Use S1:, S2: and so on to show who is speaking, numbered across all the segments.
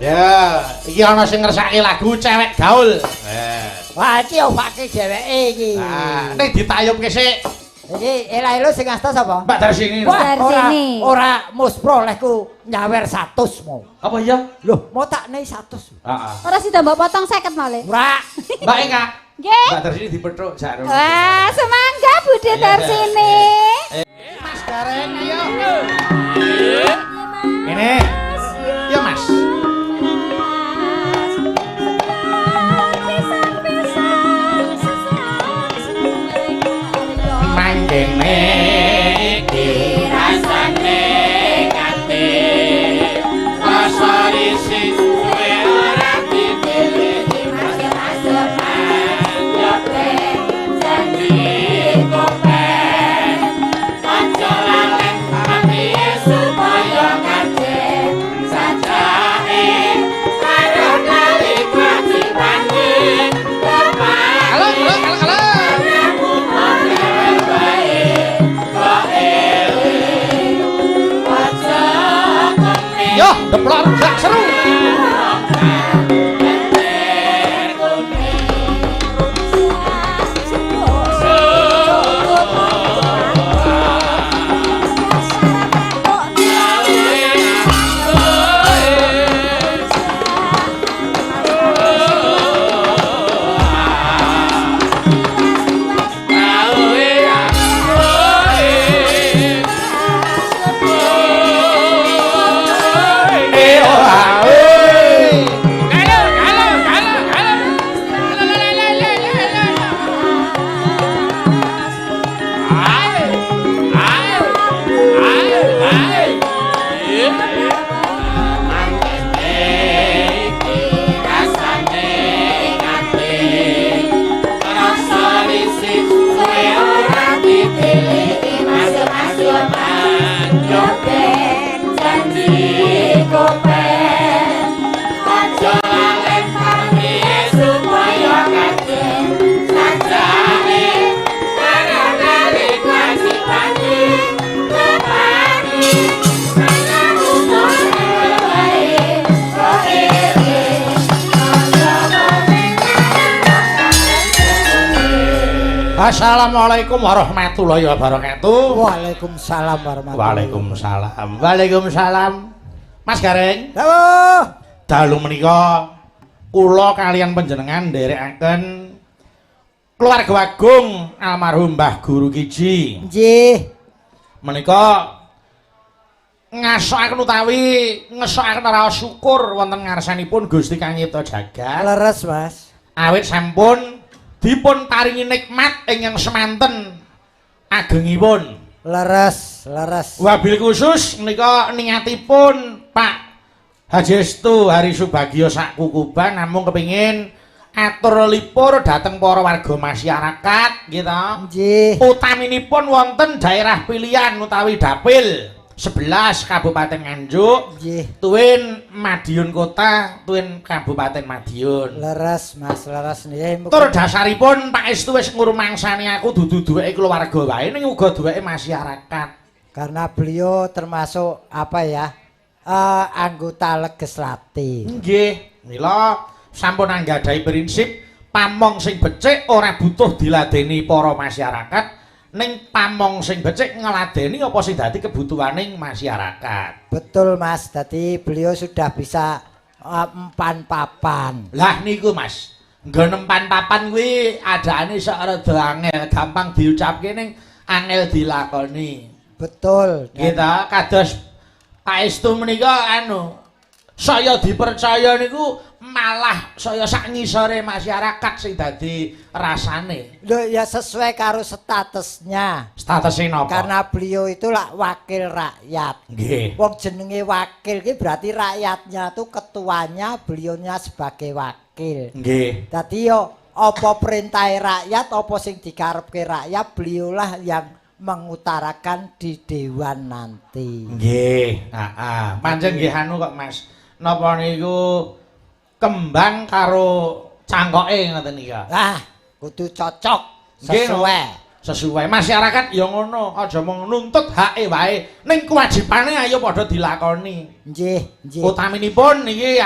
S1: Ya, iki ana sing ngersake lagu cewek gaul.
S2: Wah, iki opake dheweke iki.
S1: Nah, ning ditayupke sik.
S2: Iki ela-elo sing ngastos apa?
S1: Mbak Darsini.
S2: Ora muspro lehku nyawer 100 mau.
S1: Apa iya?
S2: Loh, mau tak nei 100.
S1: Heeh.
S3: Ora sida mbok potong 50 malih.
S2: Ora.
S1: Mbak Eka.
S3: Nggih.
S1: Mbak Darsini dipethuk jarum.
S3: Wah, semangga Bude Darsini.
S1: Mas Gareng ayo. Ini. Ya Mas. Manggene iki rasane kate rasa risih suwe ora dipilih masuk-masuk yo janji kopen aja langen ati supaya kate sajake karo kali kewajibane halo yo, deplok gak seru. Assalamualaikum warahmatullahi wabarakatuh.
S2: Waalaikumsalam warahmatullahi.
S1: Waalaikumsalam. Mas Gareng.
S2: Dawuh.
S1: Dalu menika kula kalian panjenengan nderekaken keluarga agung almarhum Mbah Guru Kiji.
S2: Nggih.
S1: Menika ngasokaken utawi ngesokaken raos syukur wonten ngarsanipun Gusti Kang Nyipta Jagat.
S2: Leres, Mas.
S1: Awit sampun dipun paringi nikmat ingkang semanten agengipun.
S2: Leres.
S1: Wabil khusus menika niatipun Pak Hajestu Hari Subagio sak Kukuban namung kepingin atur lipur dhateng para warga masyarakat gitu.
S2: Nggih.
S1: Utaminipun wonten daerah pilihan utawi dapil 11 Kabupaten Nganjuk, tuwin Madiun Kota, tuwin Kabupaten Madiun.
S2: Leres Mas, leres nggih.
S1: Tur dasaripun Pak Estu wis ngrumangsani aku dudu duweke keluarga wae ning uga duweke masyarakat.
S2: Karena beliau termasuk apa ya? Anggota legislatif.
S1: Nggih, mila sampun anggadhahi prinsip pamong sing becik ora butuh diladeni para masyarakat. Ning pamong sing becik ngeladeni apa sing dadi kebutuhaning masyarakat.
S2: Betul Mas, dadi beliau sudah bisa empan papan.
S1: Lah niku Mas, nggon empan papan kuwi adane sok rada angel, gampang diucapke ning angel dilakoni.
S2: Betul.
S1: Gitu, kados Pak Estu menika saya dipercaya niku malah saya sak ngisore masyarakat sing dadi rasane.
S2: Lho ya sesuai karo statusnya.
S1: Statusnya napa?
S2: Karena beliau itu lah wakil rakyat.
S1: Nggih.
S2: Wong jenenge wakil ki berarti rakyatnya tuh ketuanya, beliaunya sebagai wakil.
S1: Nggih.
S2: Dadi yo apa perintah rakyat, apa sing dikarepke rakyat, beliaulah yang mengutarakan di dewan nanti.
S1: Nggih. Heeh. Pancen nggih anu kok Mas. Napa niku kembang karo cangkoke ngoten nika.
S2: Kudu cocok sesuai.
S1: Sesuai masyarakat ya ngono, aja mung nuntut hake wae, ning kewajibane ayo padha dilakoni.
S2: Nggih, nggih.
S1: Utaminipun niki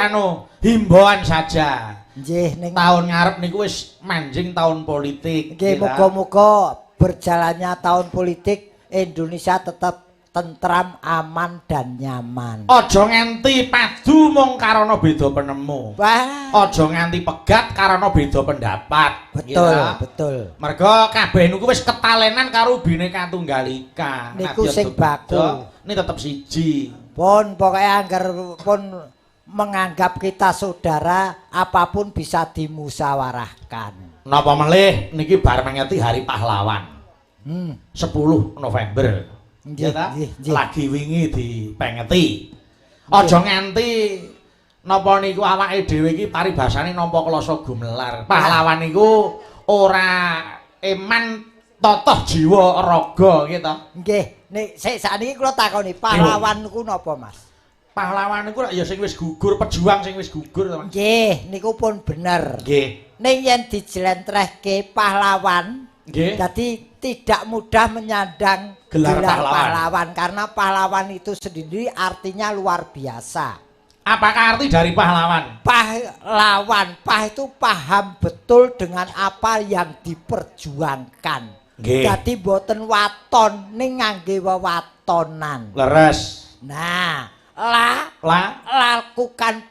S1: himbauan saja.
S2: Nggih, ning
S1: Tahun ngarep niku wis manjing tahun politik.
S2: nggih muga-muga berjalannya tahun politik Indonesia tetap tentram, aman dan nyaman.
S1: Aja nganti padu mung karena beda penemu.
S2: Wah,
S1: Aja nganti pegat karena beda pendapat.
S2: betul,
S1: Ya.
S2: betul.
S1: Merga kabeh niku wis ketalenan karo Bhinneka Tunggal Ika.
S2: Niku
S1: Nadyan
S2: sing baku.
S1: Ini tetep siji.
S2: Pun pokoknya angger pun menganggap kita saudara, apapun bisa dimusyawarahkan.
S1: Napa melih niki bar mengeti Hari Pahlawan. 10 November.
S2: Nggih,
S1: Ya ta?
S2: nggih, nggih.
S1: Lagi wingi dipengeti. Aja nganti napa niku awake dhewe iki paribasane nampa klasa gumelar. Pahlawan niku ora eman totoh jiwa raga gitu.
S2: Nggih, nek sik sakniki kula takoni, pahlawan niku napa, Mas?
S1: Pahlawan niku ya sing wis gugur, pejuang sing wis gugur to, Mas.
S2: Nggih, niku pun bener.
S1: Nggih.
S2: Ning yen dijlentrehke pahlawan,
S1: Nggih.
S2: jadi tidak mudah menyandang
S1: Gelar pahlawan.
S2: karena pahlawan itu sendiri artinya luar biasa.
S1: Apakah arti dari pahlawan?
S2: Pahlawan, itu paham betul dengan apa yang diperjuangkan.
S1: Nggih.
S2: Jadi boten waton ning ngangge wewatonan.
S1: Leres.
S2: Nah, lakukan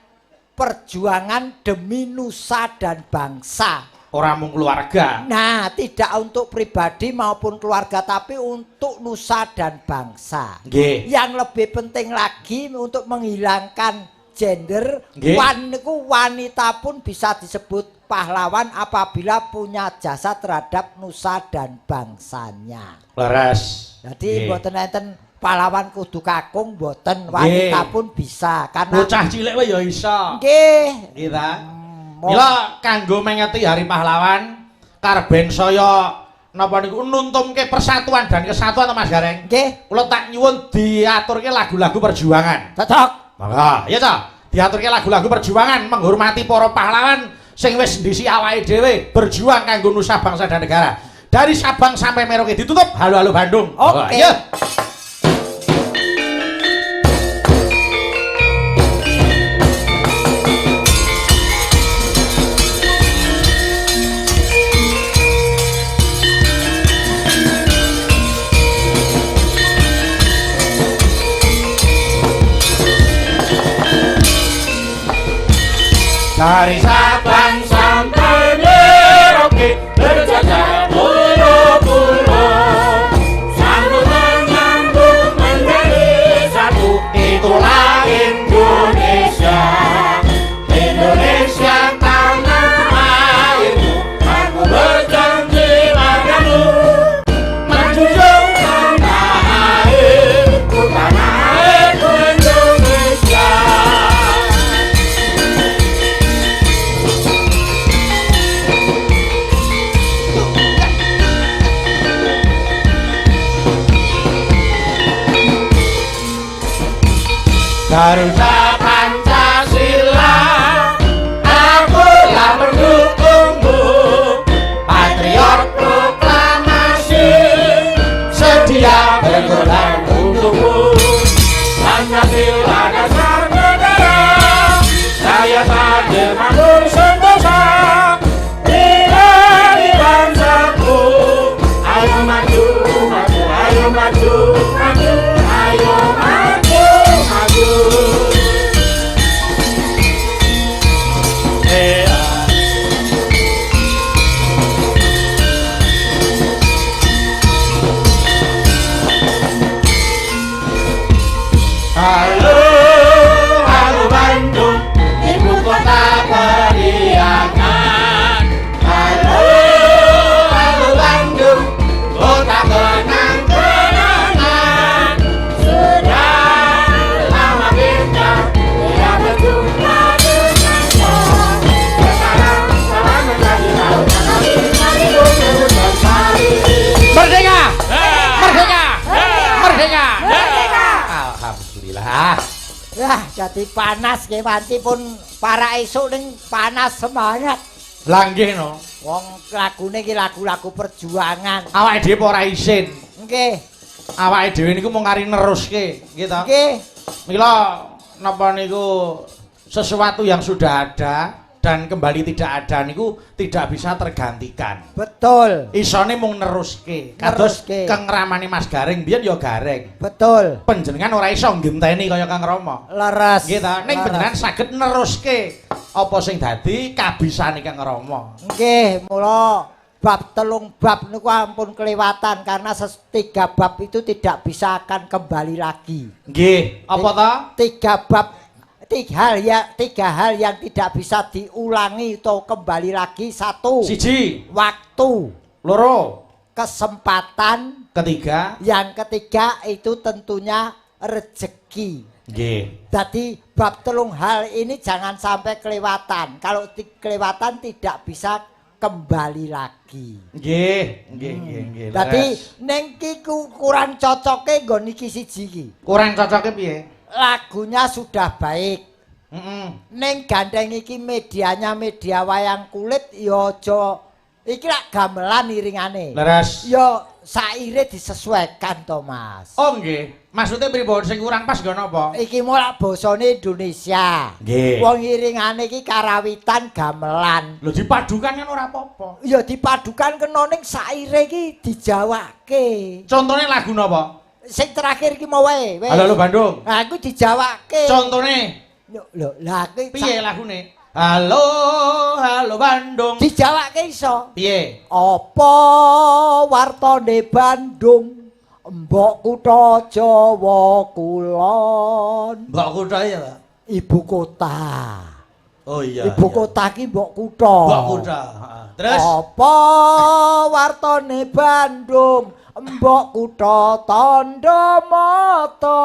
S2: perjuangan demi nusa dan bangsa.
S1: Ora mung keluarga.
S2: Nah, tidak untuk pribadi maupun keluarga, tapi untuk nusa dan bangsa.
S1: Nggih.
S2: Yang lebih penting lagi untuk menghilangkan gender,
S1: Nggih.
S2: wanita pun bisa disebut pahlawan apabila punya jasa terhadap nusa dan bangsanya.
S1: Leres.
S2: Jadi
S1: Nggih.
S2: mboten enten pahlawan kudu kakung, mboten wanita
S1: Nggih.
S2: pun bisa karena
S1: Bocah cilik wae ya iso.
S2: nggih.
S1: Kita.
S2: Mo-
S1: Mila kanggo mengeti Hari Pahlawan karben saya napa niku nuntumke persatuan dan kesatuan to Mas Gareng.
S2: Nggih,
S1: Kula tak nyuwun diaturke lagu-lagu perjuangan.
S2: cocok.
S1: Maka, ya ta, diaturke lagu-lagu perjuangan menghormati para pahlawan sing wis ndisi awake dhewe berjuang kanggo nusa bangsa dan negara. Dari Sabang sampai Merauke ditutup halo-halo Bandung.
S2: Oke.
S1: Ya. Dari Sabang sampai Merauke berjajar pulau-pulau, sambut menyambut menjadi satu. Itulah Indonesia, Indonesia tanah airku. Aku berjanji padamu, menjunjung tanah airku, tanah airku Indonesia. Garuda Pancasila, akulah pendukungmu, patriot proklamasi, sedia berkorban untukmu. Pancasila dasar negara, saya hadir makmur sentosa, di bangsaku. Ayo maju, maju, ayo maju, maju, ayo maju, maju. Halo, halo Bandung, ibu kota periangan. Halo, halo Bandung, kota kenang-kenangan. Sudah lama kita tidak berjumpa dengannya. Sekarang telah menjadi lautan hari menyebut bersari. Merdeka! Merdeka! Merdeka! Alhamdulillah.
S2: Wah, jadi panas ke wanci pun para esuk ning panas semangat.
S1: Lah nggih no.
S2: Wong lagune iki lagu-lagu perjuangan.
S1: Awake dhewe ora isin.
S2: Nggih.
S1: Awake dhewe niku mung kari neruske, nggih to?
S2: Nggih.
S1: Mila napa niku sesuatu yang sudah ada dan kembali tidak ada niku tidak bisa tergantikan.
S2: Betul.
S1: Isone mung neruske. Kados
S2: Neruske.
S1: Kang Ramane Mas Gareng biyen ya gareng.
S2: Betul.
S1: Panjenengan ora iso ngenteni kaya Kang Rama.
S2: Leres.
S1: Nggih ta? Ning
S2: Leres.
S1: panjenengan saged neruske apa sing dadi kabisane Kang Rama.
S2: Nggih, mula bab telung bab niku ampun kelewatan karena 3 bab itu tidak bisa akan kembali lagi.
S1: Nggih, apa ta?
S2: 3 bab 3 hal yang tidak bisa diulangi atau kembali lagi. 1.
S1: Siji,
S2: Waktu.
S1: loro,
S2: Kesempatan.
S1: ketiga.
S2: Yang ketiga itu tentunya rezeki.
S1: Nggih.
S2: Jadi bab telung hal ini jangan sampai kelewatan. Kalau kelewatan tidak bisa kembali lagi.
S1: Nggih, nggih.
S2: Dadi
S1: leres.
S2: ning ki kurang cocoke nggon iki siji iki.
S1: Kurang cocoke piye?
S2: Lagunya sudah baik.
S1: Heeh.
S2: Ning gandeng iki medianya media wayang kulit ya aja iki lak gamelan iringane.
S1: Leres.
S2: Ya saire disesuaikan to, Mas.
S1: Oh nggih. Maksudnya pripun sing kurang pas nggon apa?
S2: Iki mulak basane Indonesia.
S1: Nggih.
S2: Wong iringane iki karawitan gamelan.
S1: Lho dipadukan kan ora apa-apa.
S2: Ya dipadukan kena ning saire iki dijawake.
S1: Contone lagu napa?
S2: Sing terakhir iki mau wae. wes.
S1: Halo Bandung.
S2: Nah, iku dijawake.
S1: Contone
S2: Lho, lah iki
S1: piye lagune? Halo Bandung.
S2: dijawake iso.
S1: Piye?
S2: Apa wartane Bandung? Mbok kutha Jawa kulon.
S1: Mbok kutha ya, Pak.
S2: Ibu kota.
S1: Oh iya.
S2: Ibu kota ki mbok kutha.
S1: Mbok kutha. Heeh. Terus
S2: Apa wartane Bandung? Mbok kutha Tandamata.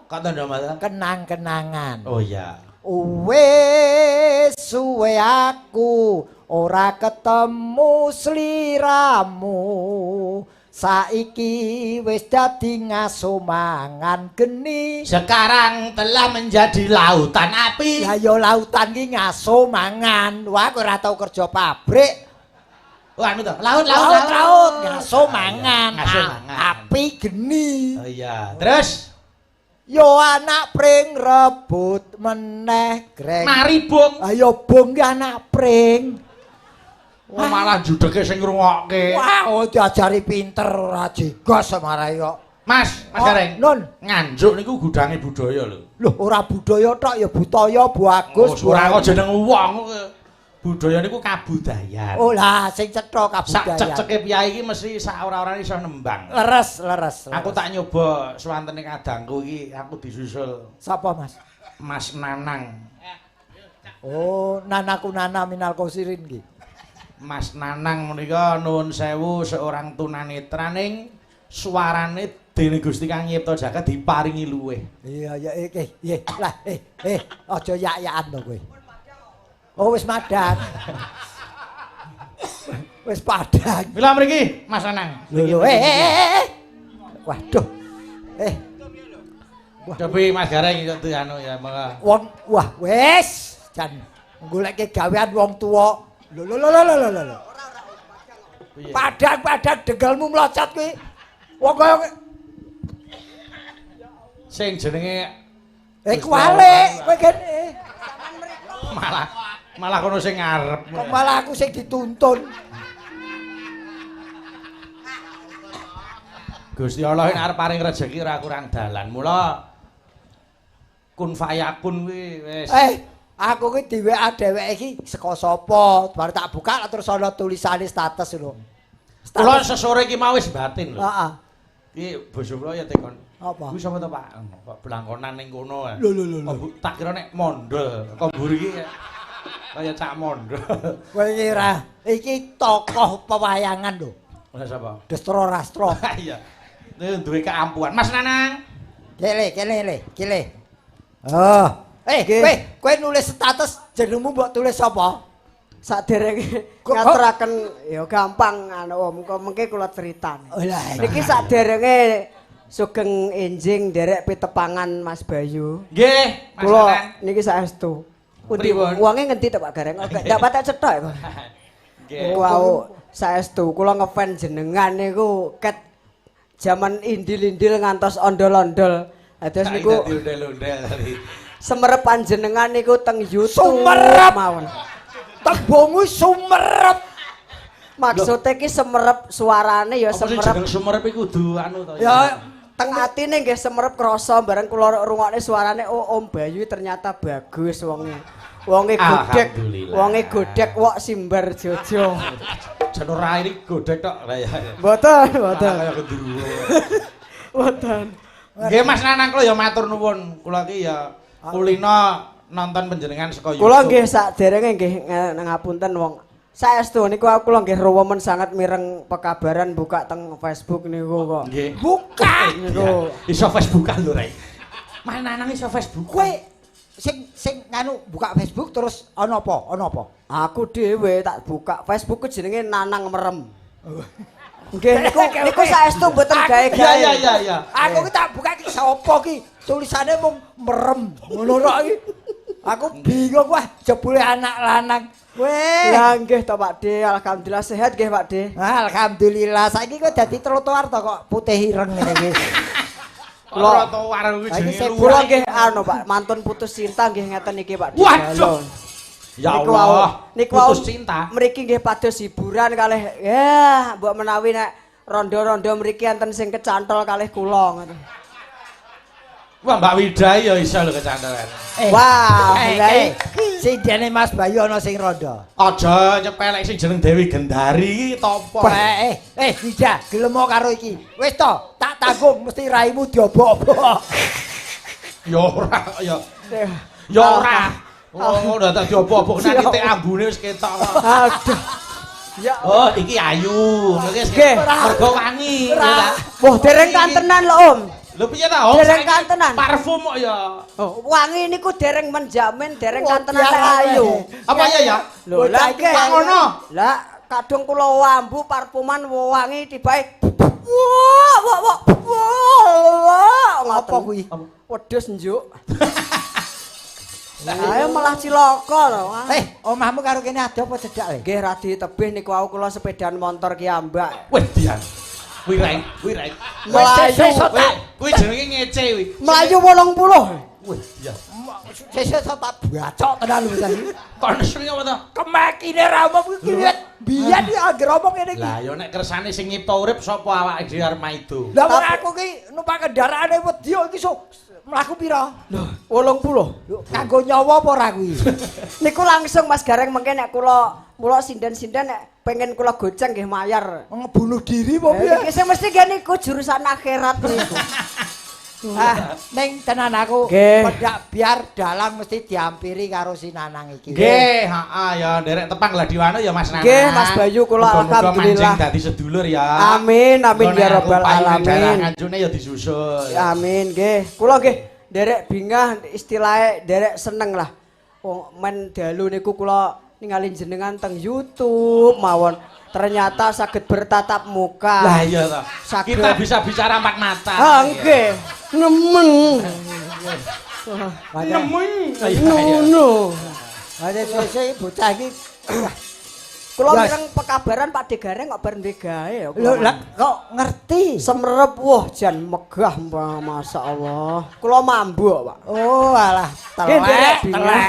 S1: kok tanda mata?
S2: Kenang-kenangan.
S1: Oh iya.
S2: Wes suwe aku ora ketemu sliramu. Saiki wis dadi ngaso mangan geni.
S1: Sekarang telah menjadi lautan api.
S2: Ya ya lautan ki ngaso mangan. Wah kowe ora tau kerja pabrik.
S1: Wah, anu to. Laut.
S2: Ngaso mangan.
S1: Ngaso mangan.
S2: Api geni.
S1: Oh iya. Terus
S2: Yo anak pring rebut meneh greng.
S1: mari bung.
S2: Ayo bung ki anak pring.
S1: Wah, malah judeke sing ngrungokke.
S2: Wah, diajari pinter ora jegos semarai kok.
S1: Mas
S2: Oh,
S1: Gareng.
S2: Nun.
S1: Nganjuk niku gudange budaya lho.
S2: Loh, ora budaya tok ya butaya Bu Agus.
S1: Oh, ora kok jeneng wong. Budaya niku kabudayan.
S2: Oh lah, sing cetha
S1: Sak
S2: kabudayaan.
S1: ceceke piyai iki mesti sak ora-orane iso nembang.
S2: Leres.
S1: Aku tak nyoba swantene kadangku iki aku disusul
S2: Sapa, Mas?
S1: Mas Nanang.
S2: Oh, nanaku nana minal kosirin ki.
S1: Mas Nanang menika nuwun sewu seorang tunanetra ning suarane dening Gusti Kang Nyipta Jagat diparingi luweh.
S2: Iya, lah, aja yak-yakan to kowe. Oh, wis madang. Wis padang.
S1: Mila mriki Mas Nanang.
S2: Lho, Waduh.
S1: Tapi Mas Gareng iki anu ya maka.
S2: Wong, wah, wis. Jan goleke gawean wong tuwa. Lho. Padang degelmu mlocot kuwi. Wong kaya
S1: Sing jenenge
S2: kuwale kowe kene.
S1: malah kono sing ngarep.
S2: Kok malah aku sing dituntun.
S1: Gusti Allah nek arep paring rejeki ora kurang dalan. Mula kun fayakun kuwi wis.
S2: Aku ki di WA dheweke iki saka sapa? Bar tak buka terus ana tulisane status lho.
S1: Kula sesore iki mau wis batin lho.
S2: Heeh.
S1: Iki bojo kula ya tekon.
S2: Apa?
S1: Kuwi sapa to, Pak? Kok belangkonan ning kono.
S2: Lho.
S1: Tak kira nek mondol. Kok mburi iki kaya cak mondol.
S2: Kowe kira iki tokoh pewayangan lho.
S1: Lah sapa?
S2: Destro Rastro.
S1: Iya. Ini duwe keampuhan. Mas Nanang.
S2: Kele. Oh. Kowe nulis status jenengmu mbok tulis sapa?
S4: Saderenge ngaturaken ya gampang anu mengke kula critani.
S2: Oh lah.
S4: Niki saderenge sugeng enjing nderek pitepangan Mas Bayu.
S1: Nggih, Mas
S4: Kula
S1: Nanang.
S4: niki saestu. Pundi wonge ngendi to Pak Gareng? Ndak patek cethok kok.
S1: Nggih.
S4: Wow, saestu kula ngefans jenengan niku ket jaman indil-indil ngantos ondol-ondol. Terus niku
S1: ondel-ondel tadi.
S4: semerep panjenengan niku teng YouTube
S2: Sumerep.
S4: mawon.
S2: Tembungmu sumerep.
S4: Maksudnya ki semerep suarane ya
S1: Apa sih
S4: semerep.
S1: jeneng sumerep iku kudu anu to.
S4: Ya teng atine nggih semerep krasa bareng kula rungokne suarane oh Om Bayu ternyata bagus wonge. Wonge godhek,
S1: Alhamdulillah.
S4: wonge godhek wok simbar jojo.
S1: Jan ora ini godhek tok. Lah ya.
S4: Mboten, mboten.
S1: Kaya gendruwo.
S4: Mboten.
S1: Nggih Mas Nanang kula ya matur nuwun. Kula ki ya kulino nonton panjenengan saka YouTube.
S4: Kula nggih saderenge nggih ngapunten wong saestu niku kula nggih rewemen sangat mireng pekabaran buka teng Facebook niku kok.
S1: Nggih.
S2: Buka.
S4: Niku.
S1: Iso Facebookan lho Rai. Mas Nanang iso Facebook.
S2: Kowe sing nganu buka Facebook terus ana apa? Ana apa?
S4: Aku dhewe tak buka Facebook ku jenenge Nanang Merem. Nggih niku saestu mboten gawe-gawe.
S1: Iya.
S2: Aku ki tak buka ki sapa ki? Tulisane mung merem. Ngono tok iki. Aku bingung wah jebule anak lanang. Weh.
S4: Lah nggih to Pak De, alhamdulillah sehat nggih Pak De.
S2: Alhamdulillah saiki kok dadi trotoar to kok putih ireng ngene iki.
S1: Kula trotoar kuwi
S2: Saiki
S1: jenenge
S2: saya
S1: lurah.
S4: Kula nggih anu Pak, mantun putus cinta nggih ngeten iki Pak De.
S1: Waduh. Ya
S4: Niku
S1: Allah.
S4: wau- niku wau
S1: Putus cinta.
S4: Mriki nggih pados hiburan kalih ya mbok menawi nek rondo-rondo mriki enten sing kecantol kalih kula ngoten.
S1: Wah Mbak Widai ya iso lho kecantelan.
S4: Wah, mulai
S2: Sing dene Mas Bayu ana sing rondo.
S1: Aja nyepelek sing jeneng Dewi Gendari iki topo.
S2: Tidak, gelem karo iki. Wis to, tak tanggung mesti raimu diobok-obok.
S1: Ya ora ya ora. Oh, udah tak diobok-obok nang titik ambune wis ketok kok.
S4: aduh. Ya
S1: Oh, iki ayu. Iki
S4: Nggih.
S1: mergo wangi. ya ta?
S4: wah dereng kantenan lho Om.
S1: Lho piye ta, Om?
S4: Dereng
S1: Saiki
S4: kantenan.
S1: Parfum kok ya.
S4: Oh, wangi niku dereng menjamin dereng
S2: Wah,
S4: kantenan
S2: biar
S4: ayu.
S1: Apa ya?
S4: Lho
S2: Bocah
S4: lah
S2: iki
S4: iki
S1: kok ngono?
S4: Lah kadung kula wambu parfuman wangi tibae. Wah.
S2: Apa kuwi?
S4: Wedhus njuk. Ayo malah cilaka lho.
S2: Omahmu karo kene ada apa cedak le?
S4: Nggih radi tebih niku aku kula sepedaan motor ki ambak.
S1: Wih, dian. Wih, Rai.
S4: Melayu.
S1: Kuwi jenenge ngece kuwi.
S4: Melayu 80.
S1: Wih, iya.
S2: Sesuk tak bacok tenan lho saiki.
S1: Kok nesri apa to?
S2: Kemekine ramu kuwi kiwet. Biyen iki anggere omong ngene iki.
S1: Lah ya nek kersane sing nyipta urip sapa awake dhewe arep maido.
S2: Lah wong aku ki numpak kendaraane wedi iki mlaku pira?
S4: Lho, 80.
S2: Kanggo nyawa apa ora kuwi?
S4: Niku langsung Mas Gareng mengke nek kula sinden-sinden nek pengen kula goceng nggih mayar.
S2: Ngebunuh diri apa
S4: Iki sing mesti gak niku jurusan akhirat niku.
S2: Ning tenan aku
S4: Nggih.
S2: pedak biar dalang mesti diampiri karo si Nanang iki.
S1: Nggih, heeh ya nderek tepang gladiwane ya Mas Nanang.
S4: Nggih, Mas Bayu, kula
S1: Muga-muga
S4: alhamdulillah.
S1: mancing dadi sedulur ya.
S4: Amin amin ya rabbal alamin.
S1: Kancune ya disusul.
S4: Amin nggih. Kula nggih derek bingah istilahnya derek seneng lah. Wong men dalu niku kula ningali jenengan teng YouTube mawon. Ternyata saged bertatap muka.
S1: Lah iya toh.
S4: Saged.
S1: Kita bisa bicara empat mata.
S4: Ah nggih. Nemen.
S1: Nemen.
S4: Ngono.
S2: Ada sesuk bocah iki
S4: Kula
S2: Yes.
S4: mireng pekabaran Pak De Gareng kok bar ndek gawe ya.
S2: lho lah kok ngerti.
S4: Semerep wah jan megah masyaallah. Kula mambu kok, Pak.
S2: Oh alah
S4: Nggih, nderek bingah.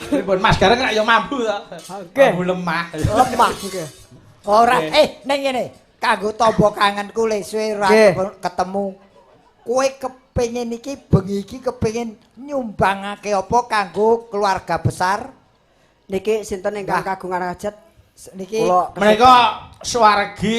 S1: Pripun Mas Gareng nek ya mambu to.
S4: Nggih.
S1: Mambu lemah.
S4: Lemah nggih.
S2: Ora
S1: Oke.
S2: ning ngene. Kanggo tamba kangenku le suwe ora
S4: Nggih.
S2: ketemu. Kowe kepengin iki bengi iki kepengin nyumbangake apa kanggo keluarga besar?
S4: Niki sinten ingkang kagungan hajat?
S2: Niki
S4: Kula
S1: Menika suwargi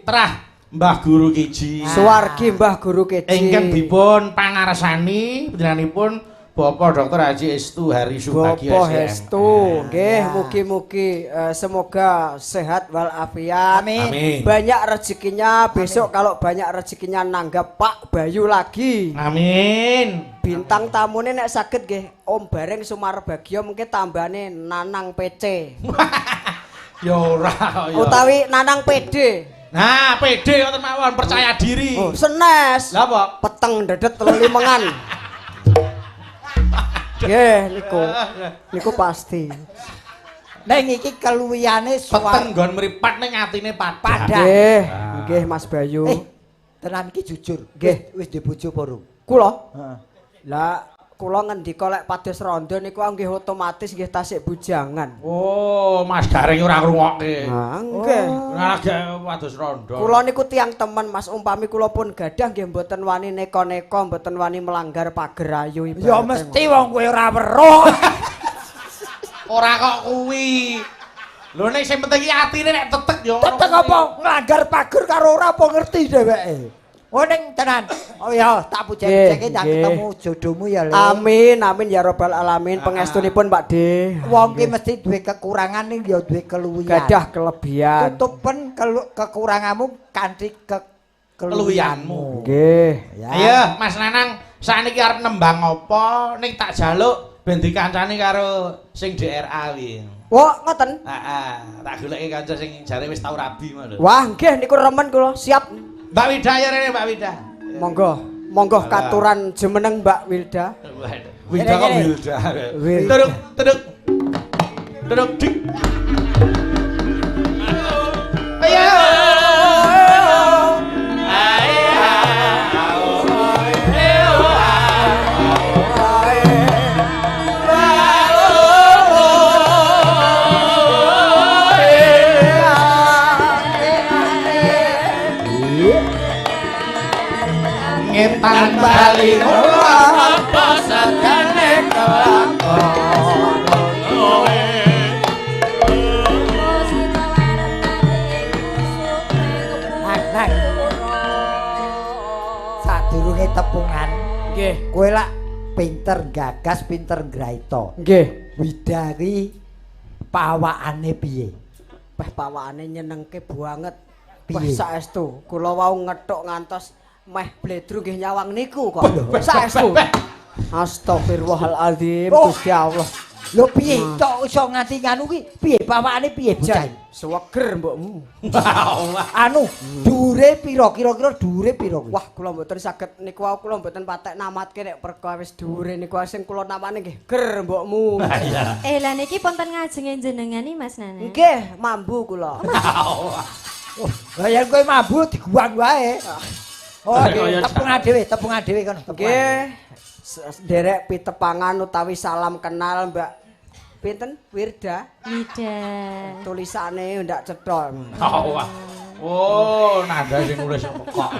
S1: terah Mbah Guru Kiji.
S4: Suwargi Mbah Guru Keci.
S1: Ingkang dipun pangarsani panjenenganipun Bapak Dr. Haji Estu Hari Subagio
S4: Bapak
S1: SDM.
S4: Hestu, nggih mugi-mugi semoga sehat walafiat.
S2: Amin.
S1: Amin.
S4: Banyak rezekinya besok kalau banyak rezekinya nanggap Pak Bayu lagi.
S1: Amin.
S4: Bintang tamune nek saged nggih Om Bareng Sumarbagio mungkin tambane Nanang PC.
S1: Ya ora ya.
S4: Utawi Nanang PD.
S1: Nah, pede ngoten mawon, percaya diri.
S4: Oh, senes.
S1: Lah apa?
S4: Peteng dedet 35-an. Nggih niku pasti.
S2: Neng iki keluwihane
S1: Peteng nggon mripat ning atine padha.
S4: Nggih Mas Bayu.
S2: Tenan iki jujur.
S4: Nggih.
S2: Wis di bojo apa urung?
S4: Kula?
S2: Heeh.
S4: Lah kula ngendika lek pados rondo niku nggih otomatis nggih tasik bujangan.
S1: Oh, Mas Garing ora ngrungokke.
S4: Nah, nggih.
S1: Ora lagi wados rondo.
S4: Kula niku tiyang temen Mas, umpami kula pun gadah nggih mboten wani neka-neka, mboten wani melanggar pager ayu ibaratnya.
S2: Ya mesti wong kowe ora weruh.
S1: Ora kok kuwi. Lho nek sing penting iki atine nek tetek ya.
S2: Tetek apa nglanggar pager karo ora apa ngerti dheweke. Oh ning tenan. Oh ya tak puji-puji tak ketemu jodohmu ya Le.
S4: Amin amin ya robbal alamin. Pangestunipun Pak De.
S2: Wong ki mesti duwe kekurangan ning ya duwe keluwihan.
S4: Gadah kelebihan.
S2: Tutupen kekuranganmu kanthi
S1: keluwihanmu.
S4: Nggih.
S1: Ayo Mas Nanang, sakniki arep nembang apa ning tak jaluk ben dikancani karo sing DRA kuwi.
S4: Wah, ngoten.
S1: Heeh, tak goleki kanca sing jare wis tau rabi ngono lho.
S4: Wah, nggih niku remen kula, siap.
S1: Mbak Wida ya rene Mbak Wida.
S4: Monggo katuran jemeneng Mbak Wilda.
S1: Wida kok Wilda.
S4: Wilda.
S1: Duduk. Duduk dik. Ayo. Ngetan bali apa sakane kelakon kowe.
S2: Nah. Sadurunge tepungan,
S4: Nggih.
S2: kowe lak pinter gagas, pinter ngraita.
S4: Nggih.
S2: Wida kuwi pawakane piye?
S4: Wah, pawakane nyenengke banget. Wah,
S2: Piye?
S4: saestu kula wau ngethuk ngantos meh bledru nggih nyawang niku kok. Saestu. Astagfirullahaladzim,
S2: Oh.
S4: Gusti Allah.
S2: Lho piye tok iso nganti nganu kuwi? Piye pawakane piye bocah?
S4: Seweger mbokmu.
S2: Anu, dhuwure pira? Kira-kira dhuwure pira kuwi?
S4: Wah, kula mboten saged niku wau kula mboten patek namatke nek perkara wis dhuwure niku sing kula namane nggih ger mbokmu.
S3: Lah niki ponten ngajenge jenengani Mas Nana.
S4: Nggih, mambu kula.
S2: Oh, lah yen kowe mabuk diguang wae. Oh, tepungan dhewe kono.
S4: Nggih. Derek pitepangan utawi salam kenal Mbak pinten Wirda.
S3: Wida.
S4: Tulisane ndak cetha.
S1: Oh, nada sing nulis kok.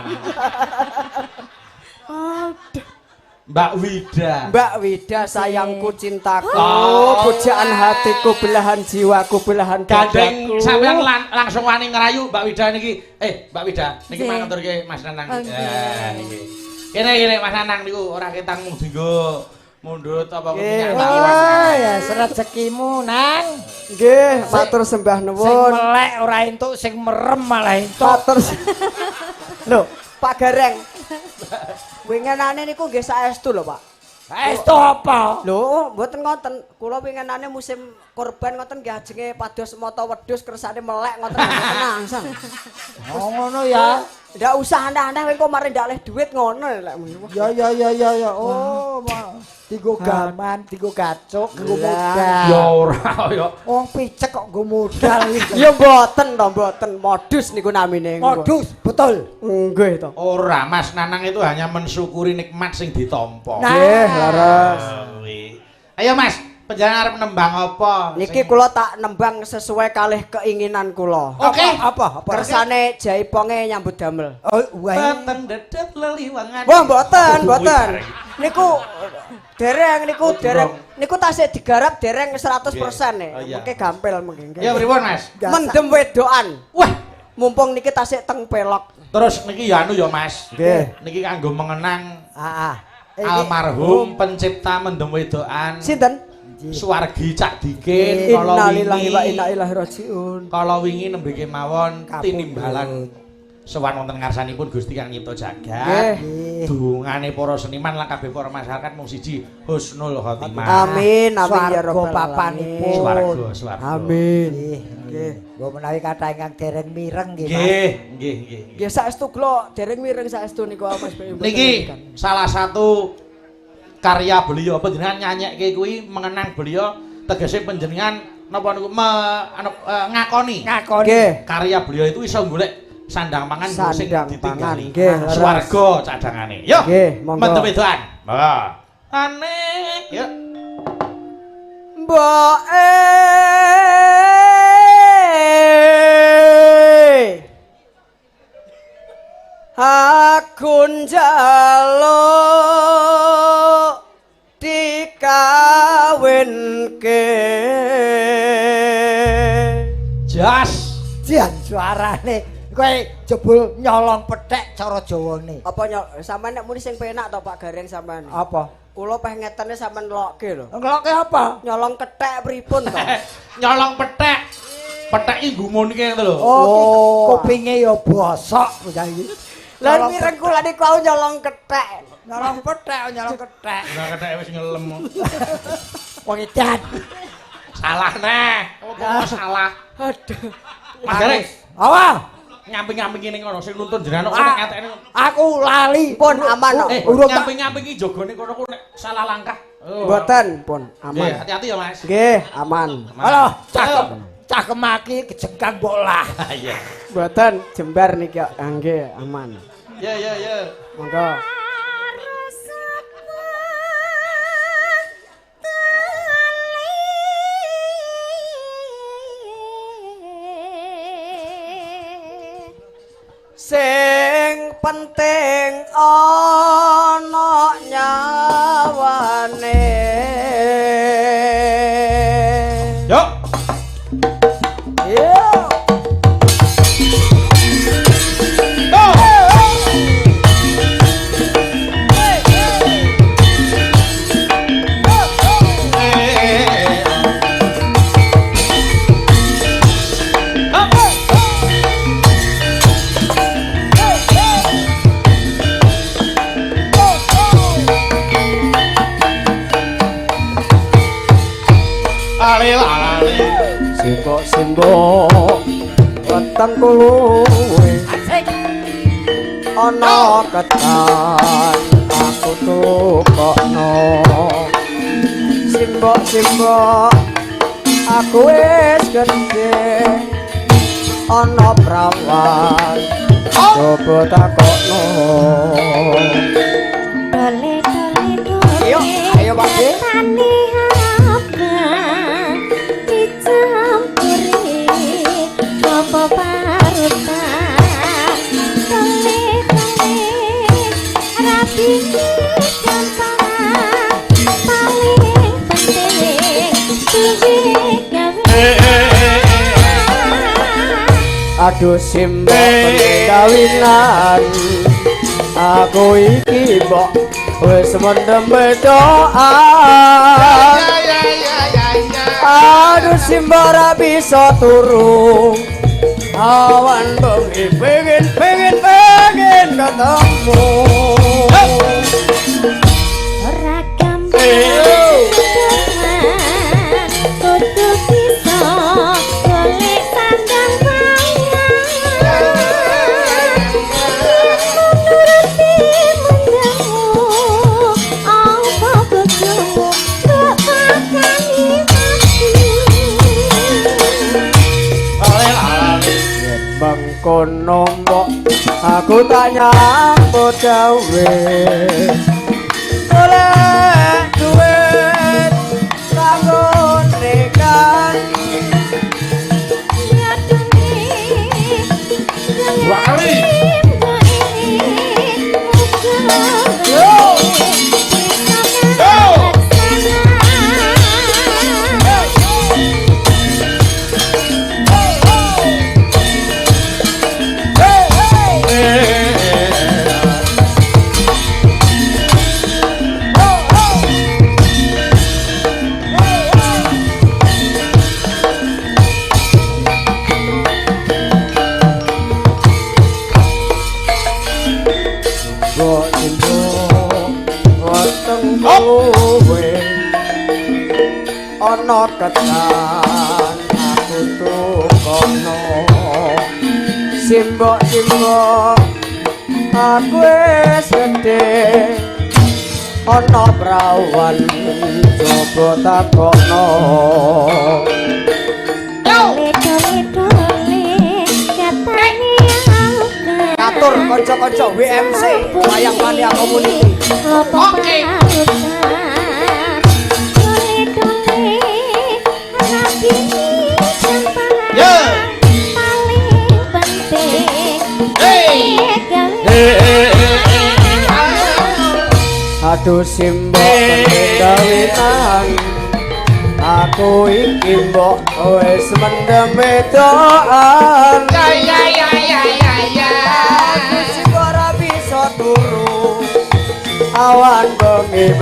S1: Mbak Wida.
S4: Mbak Wida sayangku cintaku, pujaan hatiku, belahan jiwaku, belahan
S1: Gandeng
S4: dadaku.
S1: sampeyan langsung wani ngerayu Mbak Wida niki. Mbak Wida, niki
S3: Nggih.
S1: mangaturke Mas Nanang.
S3: Oh, nggih.
S1: Niki. Kene Mas Nanang niku ora ketang mung dienggo mundhut apa
S4: Nggih.
S1: minyak
S2: Oh, ya rezekimu, Nang.
S4: Nggih, matur sembah
S2: Sing
S4: nuwun.
S2: melek ora entuk, sing merem malah entuk.
S4: Matur. Lho, Pak Gareng. Wingenane niku nggih saestu lho, Pak.
S2: Estu apa?
S4: Lho, mboten ngoten. Kula wingenane musim kurban ngoten nggih ajenge pados mata wedhus kersane melek ngoten mboten nangsang.
S2: Oh ngono ya.
S4: Ndak usah aneh-aneh kowe kok mari ndak oleh dhuwit ngono lek.
S2: Ya. Oh, tigo gaman, tigo gacuk, nggo modal.
S1: Ya ora ya.
S2: Wong picek kok nggo modal iki.
S4: Ya mboten to, mboten. Modus niku namine.
S2: Modus, betul.
S4: Nggih to.
S1: Ora, Mas Nanang itu hanya mensyukuri nikmat sing ditampa.
S2: Nah.
S4: Nggih, laras.
S1: Ayo Mas, panjenengan arep nembang apa?
S4: Niki kula tak nembang sesuai kalih keinginan kula.
S1: Oke.
S2: Apa?
S4: Kersane jaiponge nyambut damel.
S2: Oh, wae.
S1: Peteng dedet leliwangan.
S4: Wah, mboten. Niku dereng niku tasik digarap dereng 100% nih.
S1: Oh, iya.
S4: Mengke gampil mengke.
S1: Ya pripun Mas?
S4: Mendem wedokan.
S1: Wah,
S4: Mumpung niki tasik teng pelok.
S1: terus niki ya anu ya Mas.
S4: Nggih.
S1: Niki kanggo mengenang
S2: Almarhum
S1: almarhum pencipta mendem wedokan
S4: Sinten?
S1: Suwargi Cak Dikin kala
S4: Innalillahi wa inna
S1: wingi
S4: ilaihi rajiun.
S1: kala wingi nembe kemawon
S2: Kapundhut.
S1: tinimbalan sowan wonten ngarsanipun Gusti Kang Nyipta Jagat.
S4: Nggih.
S1: Dungane para seniman lan kabeh para masyarakat mung siji husnul khotimah.
S4: Amin amin ya
S2: Swarga
S4: rabbal
S2: papanipun.
S4: alamin.
S1: Swarga.
S4: Amin.
S2: Nggih. Nggo menawi kathah ingkang dereng mireng nggih, Mas.
S1: Nggih.
S4: Nggih saestu kula dereng mireng saestu niku Mas Bayu.
S1: Niki salah satu karya beliau panjenengan nyanyekke kuwi mengenang beliau tegese panjenengan napa niku ngakoni
S4: Nggih.
S1: karya beliau itu iso golek sandang pangan sing
S4: Sandang pangan,
S1: ditinggali
S4: nggih, leres.
S1: swarga cadangane yo
S4: Nggih, monggo.
S1: metu wedoan aneh yo
S4: Mbok aku njaluk dikawinke
S1: jas
S2: Jan suarane kowe jebul nyolong pethek cara Jawane.
S4: apa sampean nek muni sing penak to Pak Gareng sampean
S2: Apa?
S4: kula peh ngetene sampean lokke lho
S2: Ngeloke apa?
S4: nyolong kethek pripun to
S1: nyolong pethek petheki gumun iki ngono lho
S2: Oh, kupinge ya bosok saiki.
S4: lan mireng kula niku aku nyolong kethek
S2: Nyolong pethek, nyolong kethek.
S1: ora kethek wis ngelem
S2: Wong edan.
S1: salah neh apa salah
S4: aduh
S1: Mas Gareng
S2: Apa?
S1: nyamping-nyamping ini ngono sing nuntun jenengan kok nek ngatene
S2: Aku lali.
S4: pun aman
S2: urut tak-
S1: nyamping-nyamping iki jogone kono ku nek salah langkah
S4: mboten pun
S1: Nggih,
S4: aman
S1: hati-hati ya Mas
S4: nggih aman
S2: Halo,
S1: Ayo.
S2: cakep aki kejengkang bola.
S1: iya
S4: mboten jembar niki nggih aman
S1: ya ya ya
S4: monggo sing penting ana nyawane
S1: yuk
S4: yo simbok weteng kuwe ana ketan aku tukokno simbok aku wis gedhe ana prawan coba takokno Ayo, ayo, Pak De. Aduh simbok pendawinan aku iki mbok wis mendem bedoan aduh simbok ra bisa turu awan bengi pengen ketemu
S3: ora gampang kudu bisa golek sandang
S4: mengkono mbok aku tanya mbok gawe oleh duit kanggo nekan
S1: dua kali
S4: ana ketan aku tukono simbok aku wis gedhe ana prawan coba takokno atur kanca-kanca WMC wayang mania community.
S1: Oke. Ya. Hey.
S4: Aduh simbok pendawitan aku iki mbok wis mendem wedokan
S1: Ya.
S4: sing ora bisa turu awan bengi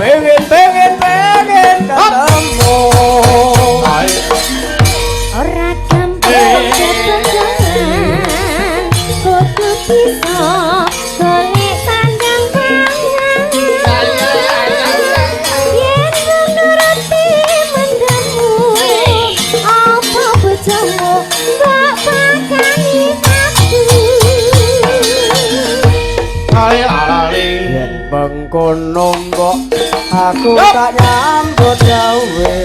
S4: pengen ketemu
S3: Ora gampang ketegangan kudu bisa golek sandang pangan yen nuruti mendemu apa bojomu mbok pakani aku
S4: yen mengkono mbok aku tak nyambut gawe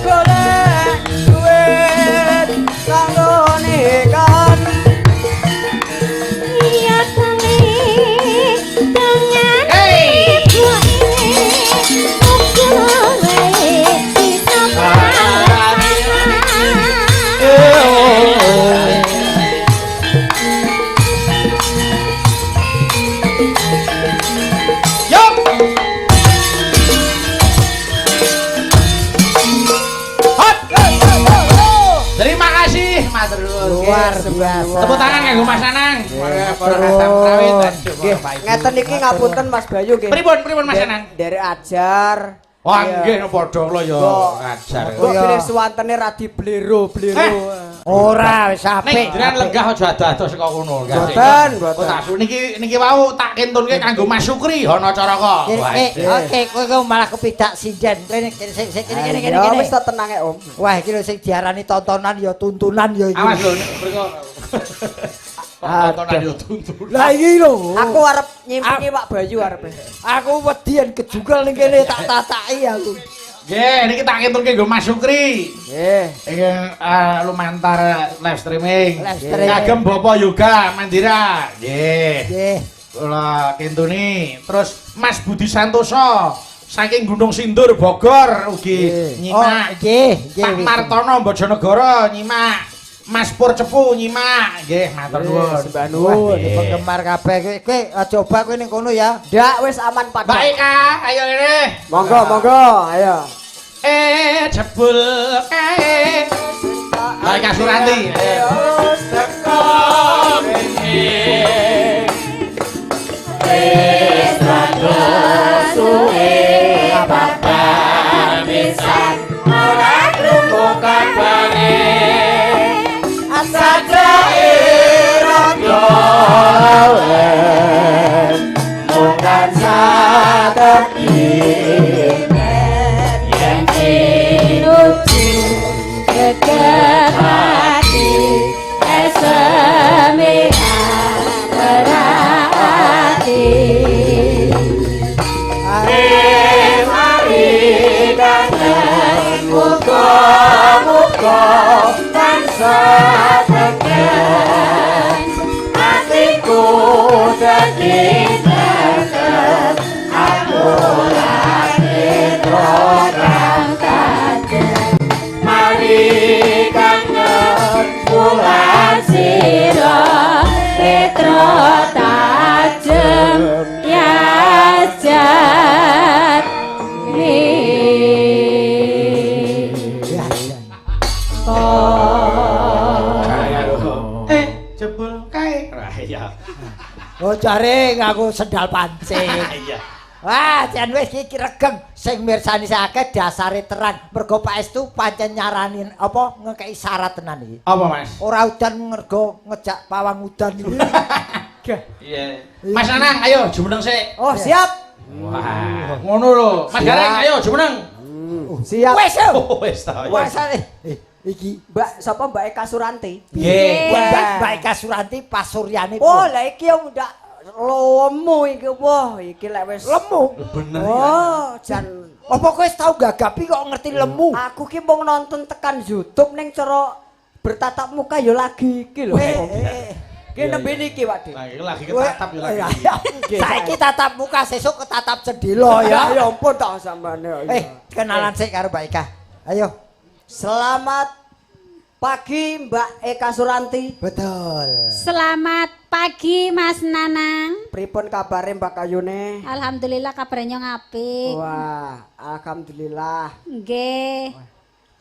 S4: golek duit kanggo nikah
S3: iya kami dengan
S1: Hey.
S3: ibu ini aku bisa pangan
S1: Yup. Hot. Terima kasih, Matur nuwun.
S2: Luar biasa.
S1: Tepuk tangan kanggo Mas Anang.
S4: Nggih, ngeten iki ngapunten Mas Bayu nggih.
S1: Pripun Mas Anang?
S4: Derek ajar.
S1: Wah,
S4: Iya.
S1: nggih padha kula ya
S4: Kok-
S1: ngajar.
S4: Kok pilih suwantene radi blero.
S2: Ora wis apik.
S1: Nek jenengan lenggah aja ado-ado saka kono.
S4: Boten.
S1: Oh, tak su niki wau tak kentunke kanggo Mas Sukri ana cara kok.
S2: Oke, kowe malah kepidak sinden. Kene kene.
S4: Ya wis tak tenang Om.
S2: Wah, iki lho sing diarani tontonan ya tuntunan ya iki.
S1: Awas lho nek mriko. Tontonan yo tuntun.
S2: Lah iki lho.
S4: Aku arep nyimpingi Pak Bayu arepe.
S2: Aku wedian kejugal ning kene tak tataki aku.
S1: Nggih, niki tak kentunke nggo Mas Sukri.
S4: Nggih.
S1: Iki lumantar live streaming.
S2: Live streaming.
S1: Kagem Bapak Yoga Mandira. Nggih.
S2: Nggih.
S1: Kula kentuni. Terus Mas Budi Santoso saking Gunung Sindur Bogor ugi
S2: Oh,
S1: nyimak.
S2: nggih,
S1: Pak Martono Bojonegoro nyimak. Mas Pur Cepu nyimak. Nggih, matur nuwun.
S4: Sembah
S2: Wah,
S4: nuwun.
S2: ini penggemar kabeh kowe coba kowe ning kono ya.
S4: Ndak wis aman Pak.
S1: Baik, Kak. Ayo ini.
S4: Monggo, ayo.
S1: Jebul kae. Baik, Kak Suranti. Jebul kae. Wah, iya.
S2: Oh jare ngaku sendal pancing.
S1: Iya.
S2: Wah, jan wis iki regeng sing mirsani akeh dasare terang. Mergo Pak Estu pancen nyarani apa ngekeki syarat tenan iki.
S1: Apa, Mas?
S2: Ora udan mergo ngejak pawang udan iki.
S1: Iya. Mas Anang, ayo jumeneng sik.
S4: Oh, siap.
S1: Wah, ngono lho. Mas Gareng, ayo jumeneng.
S4: Siap.
S2: Wis.
S1: Oh, wis ta.
S2: Wis iki
S4: Mbak sapa Mbak Eka Suranti?
S1: Nggih.
S2: Mbak Eka Suranti pasuryane.
S4: Oh, lah iki yang ndak lemu iki wah iki lek wis
S2: Lemu.
S1: Bener ya.
S4: oh jan
S2: Apa kowe wis tau gagapi kok ngerti lemu?
S4: aku ki mung nonton tekan YouTube ning cara bertatap muka ya lagi iki lho ki nembe niki Pak Dik
S1: Lah iki lagi ketatap ya lagi.
S2: Saiki tatap muka, sesuk ketatap jendela ya.
S4: ya ampun tak sampeane
S2: Kenalan sik karo Mbak Eka. Ayo.
S4: Selamat pagi Mbak Eka Suranti.
S2: Betul.
S5: Selamat pagi Mas Nanang.
S4: Pripun kabare Mbak Kayune?
S5: Alhamdulillah kabarnya ngapik.
S4: Wah, alhamdulillah.
S5: Nggih.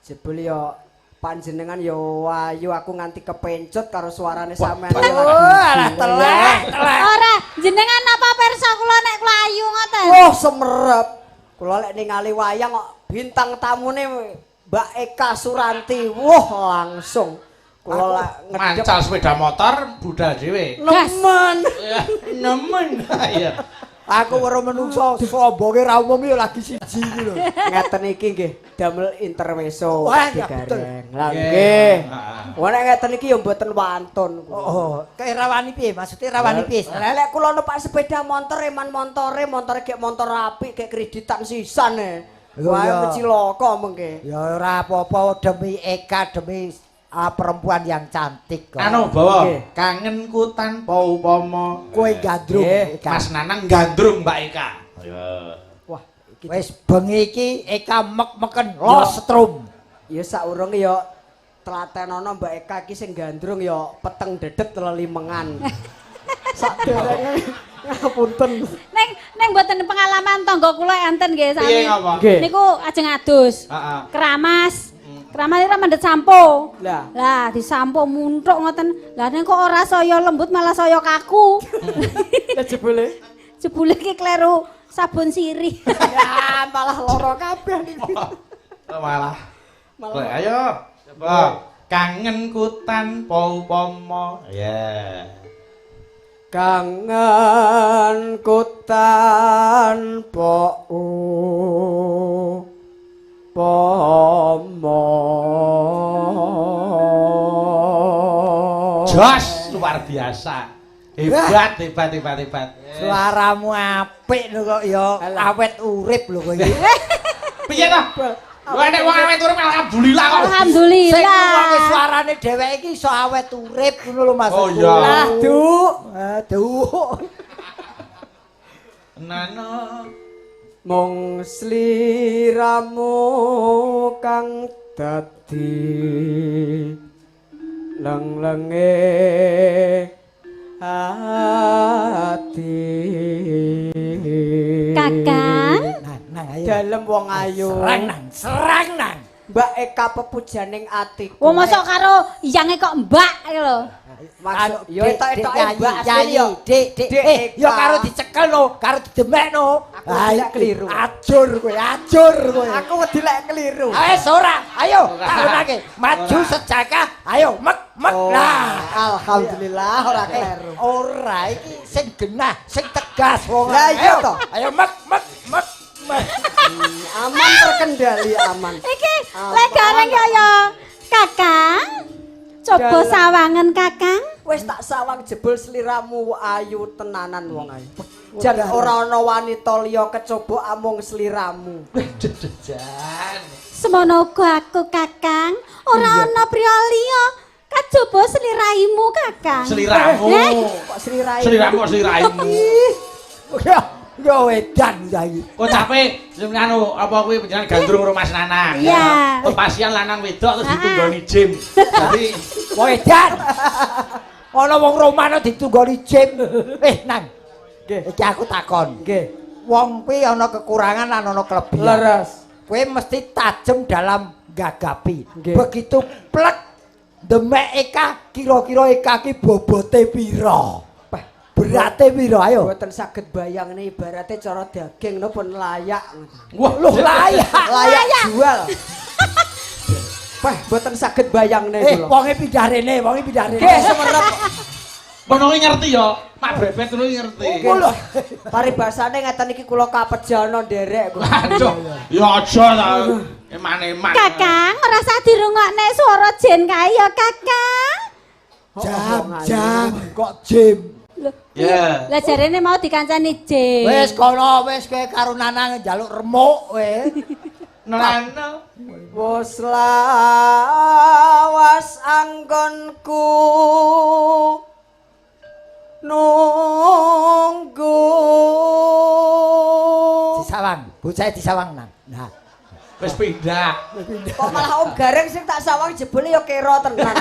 S4: Jebul yo panjenengan yo ayu aku nganti kepencut karo suarane sampean.
S2: Alah telek.
S5: Ora, jenengan apa persa kula nek kula ayu ngoten?
S4: Wah, semerep. Kula lek ningali wayang kok bintang tamune Mbak Eka Suranti. Wah, langsung kula lek ngedep
S1: Mancal sepeda motor budal dhewe.
S4: nemen.
S1: Ya, nemen. Iya.
S2: Aku weruh menungso sombonge ra umum ya lagi siji iki lho.
S4: Ngeten iki nggih damel intermezzo
S2: Wah, ya,
S4: digareng. Lah
S1: Nggih.
S4: nggih.
S1: Heeh.
S4: Wah nek ngeten iki ya mboten wantun.
S2: Oh, kayak rawani piye? Maksudnya rawani piye?
S4: Lek kula numpak sepeda motor eman montore gek motor apik gek kreditan sisan e.
S2: Lho,
S4: Wah
S2: ya.
S4: meciloko mengke.
S2: Ya ora apa-apa demi Eka, demi perempuan yang cantik kok.
S1: Anu bawa
S4: Nggih.
S1: kangenku tanpa upama.
S2: Kowe gandrung
S4: Nggih.
S2: Eka.
S1: Mas Nanang gandrung Mbak Eka. Ya.
S4: Wah, iki
S2: Wis bengi iki Eka mek-meken los setrum.
S4: ya saurunge ya tlatenono Mbak Eka iki sing gandrung ya peteng dedet lelimengan. Saderenge ngapunten.
S5: Neng mboten pengalaman tangga kula enten nggih sami.
S1: Piye ngapa?
S4: Nggih.
S5: Niku ajeng adus.
S1: Heeh.
S5: Keramas. Keramas ora mendhet sampo.
S4: Lah.
S5: Lah disampo muntuk ngoten. Lah nek kok ora saya lembut malah saya kaku.
S4: Lah jebule
S5: Jebule ki kleru sabun sirih.
S4: ya malah lara kabeh niki.
S1: Malah. Lah ayo. Coba kangenku tanpa upama. Ya.
S4: Kangenku tanpa upama.
S1: Jos luar biasa. Hebat, hebat.
S2: Suaramu apik lho kok ya awet urip lho kowe iki.
S1: Piye ta? Wah nek wong awet urip alhamdulillah kok.
S2: Sing
S5: Alhamdulillah.
S2: ngrungokke suarane dheweke iki iso awet urip ngono lho Mas.
S1: Oh, iya.
S4: Aduh,
S2: Aduh.
S1: Nano.
S4: mung sliramu kang dadi lenglenge ati.
S5: Kakang.
S2: Nang ayo.
S4: Dalem wong ayu.
S2: Serang nang.
S4: Mbak Eka pepujaning atiku.
S5: Wong mosok karo yange kok mbak iki lho.
S4: Maksud yo
S2: Dek,
S4: etok-etoke
S2: Dek,
S4: Mbak
S2: Yayi,
S4: asli yo.
S2: Dek,
S4: Dek
S2: yo
S4: Eka.
S2: karo dicekel no, karo didemekno.
S4: Aku tidak keliru.
S2: Ajur kowe, ajur kowe.
S4: Aku wedi lek keliru.
S2: Wes ora, ayo taunake. Maju sejakah. Ayo mek
S4: Oh,
S2: lah.
S4: alhamdulillah ora keliru.
S2: Ora iki sing genah, sing tegas wong.
S4: Lah, iya
S2: Ayo,
S4: toh.
S2: Ayo mek.
S4: Aman terkendali aman.
S5: Iki lek gareng ya Kakang. Coba
S4: Dalam.
S5: sawangen Kakang.
S4: Wis tak sawang jebul sliramu ayu tenanan wong ayu. Jan ora ana wanita liya kecoba amung sliramu.
S1: Jan.
S5: Semono uga aku Kakang. Ora ana priya liya kajaba sliraimu Kakang.
S1: Seliramu.
S4: Kok slirai?
S1: Seliramu.
S2: Yo edan saiki.
S1: Kok capek sing anu apa kuwi panjenengan gandrung karo Mas Nanang.
S5: Iya.
S1: Terus pasien lanang wedok terus ditunggoni gym. Dadi
S2: Wong edan. Ana wong Romano ditunggoni gym. Nang.
S4: Nggih.
S2: Iki aku takon.
S4: Nggih.
S2: Wong kuwi ana kekurangan lan ana kelebihan.
S4: Leres.
S2: Kowe mesti tajem dalam gagapi.
S4: Nggih.
S2: Begitu plek demek Eka, kira-kira Eka ki bobote pira? Berate pira? Ayo.
S4: Mboten saged bayang nih ibaratnya cara daging no pun layak.
S1: wah
S2: Loh layak.
S4: Layak jual. Wah, mboten saged bayang nih kula.
S2: Wonge pindah rene, wonge pindah rene.
S4: Nggih semerep.
S1: Kono ki ngerti ya. Mak Brebet ngono ki ngerti.
S2: Lho.
S4: Paribasane ngeten iki kula kapejana nderek kula.
S1: Aduh, ya aja ta. Eman-eman.
S5: Kakang, ora usah dirungokne swara jen kae ya Kakang.
S2: Jam kok gym.
S1: Ya.
S5: Lah jarene mau dikancani J.
S2: Wis kono wis kowe karo Nanang njaluk remuk kowe.
S1: Nana.
S4: Wes lawas anggonku nunggu
S2: Disawang, bocah disawang nang. Nah,
S1: Wis pindah.
S4: kok malah Om Gareng sing tak sawang jebule ya kira tenan.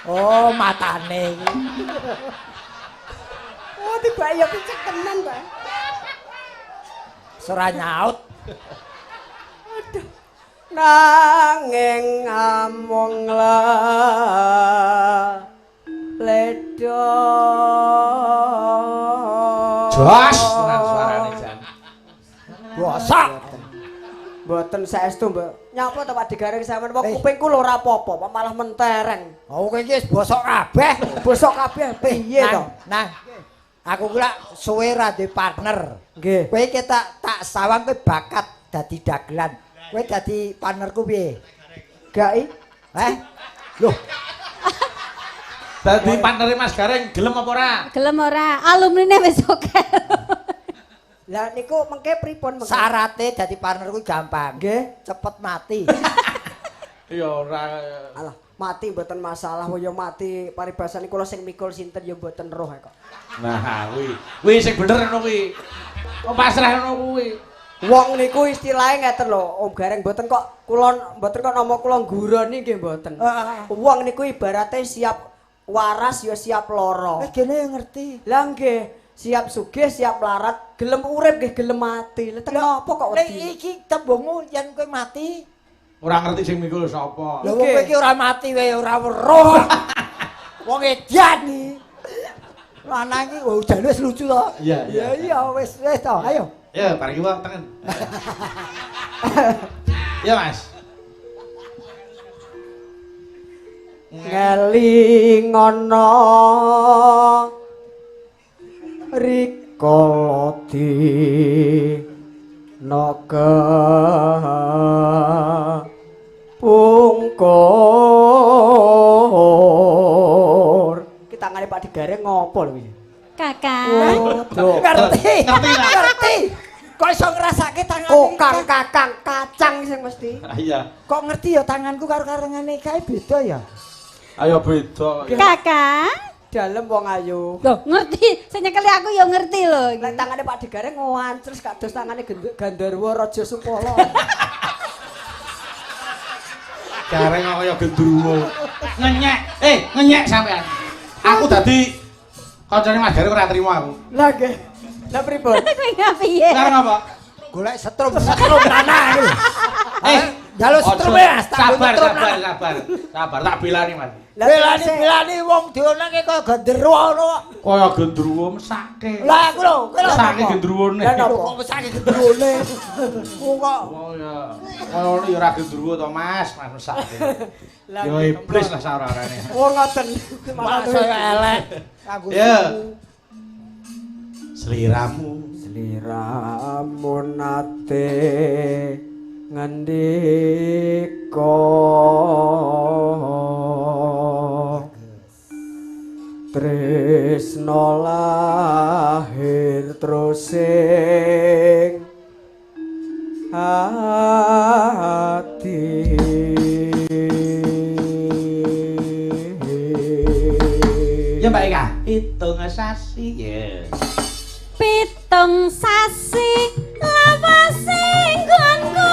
S2: oh matane iki.
S4: Oh tiba ya picek tenan, Pak.
S2: Ora nyaut.
S4: Nanging amunglah ledo
S1: Jos tenan suarane jan.
S2: Bosak.
S4: Mboten saestu, Mbak. Nyapa to Pak Digareng sampean wong kupingku lho ora apa-apa, kok malah mentereng.
S2: Oh kowe iki wis bosok kabeh.
S4: Bosok kabeh piye to?
S2: Nah, aku kira suwe ra duwe partner.
S4: Nggih.
S2: Kowe iki tak sawang kowe bakat dadi dagelan. Kowe dadi partnerku piye?
S4: Gai.
S2: Loh,
S1: Dadi partnere Mas Gareng gelem apa ora?
S5: Gelem ora? Alumnine wis oke.
S4: Lah niku mengke pripun mengke?
S2: syaratnya dadi partnerku gampang.
S4: Nggih.
S2: Cepet mati.
S1: Ya ora.
S4: Alah, mati mboten masalah, ya mati paribasane kula sing mikul sinten ya mboten roh kok.
S1: Nah, kuwi. Kuwi sing bener ngono kuwi. Kok pasrah ngono kuwi.
S4: Wong niku istilahnya ngeten lho, Om Gareng mboten kok kula mboten kok nama kula ngguroni nggih mboten. Wong niku ibaratnya siap waras ya siap lara.
S2: Kene ngerti.
S4: Lah nggih, siap sugih, siap larat, gelem urip nggih gelem mati. Lah teng apa kok
S2: Nek
S4: wedi?
S2: iki tembungmu yen kowe mati.
S1: Ora ngerti sing mikul sapa.
S2: Lho kowe iki ora mati wae ora weruh. Wong edan iki. Lanang iki jan wis lucu to.
S1: Iya, iya.
S2: Iya wis to. Ayo.
S1: Ya, bareng wae tengen. Ya, Mas.
S4: Ngelingono rikala naga pungkur. Ki tangane Pak Digareng ngopo lho iki?
S5: Kakang.
S2: Ngerti.
S1: Ngerti lah.
S2: Ngerti. Kok iso ngrasake tangan
S4: Kokang kakang kacang sing mesti.
S1: Iya.
S2: Kok ngerti ya tanganku karo karengane kae beda ya?
S1: Ayo beda.
S5: Kakang.
S4: Dalem wong ayu.
S5: Loh, ngerti. Sing nyekeli aku ya ngerti lho.
S4: Lek tangane Pak Digareng ngowancres kados tangane Gandarwa Raja Supala.
S1: Gareng kaya gendruwo. Ngenyek. Ngenyek sampean. Aku dadi kancane Mas Gareng ora trimo aku.
S4: Lah nggih. Lah pripun?
S5: Kowe ngapiye?
S1: Sekarang apa?
S2: Golek setrum tanah iki. Jaluk setrum
S1: Ojo.
S2: ya,
S1: Sabar. Sabar, tak belani, Mas.
S2: Belani wong dionake kaya genderuwo ngono.
S1: Kaya gendruwo mesake.
S2: Lah aku lho, kowe lho.
S1: Mesake gendruwone.
S2: Lah napa kok mesake genderuwone? Kok
S1: Oh ya. Kaya ngono ya ora gendruwo to, Mas mesake. Ya iblis lah saurane.
S4: Oh ngoten.
S2: malah saya elek. Aku
S1: Ya. Seliramu
S4: Sliramu nate ngendika tresna lahir terus sing ati
S1: ya Mbak Eka, hitung sasi ya.
S5: Pitung sasi lawase nggonku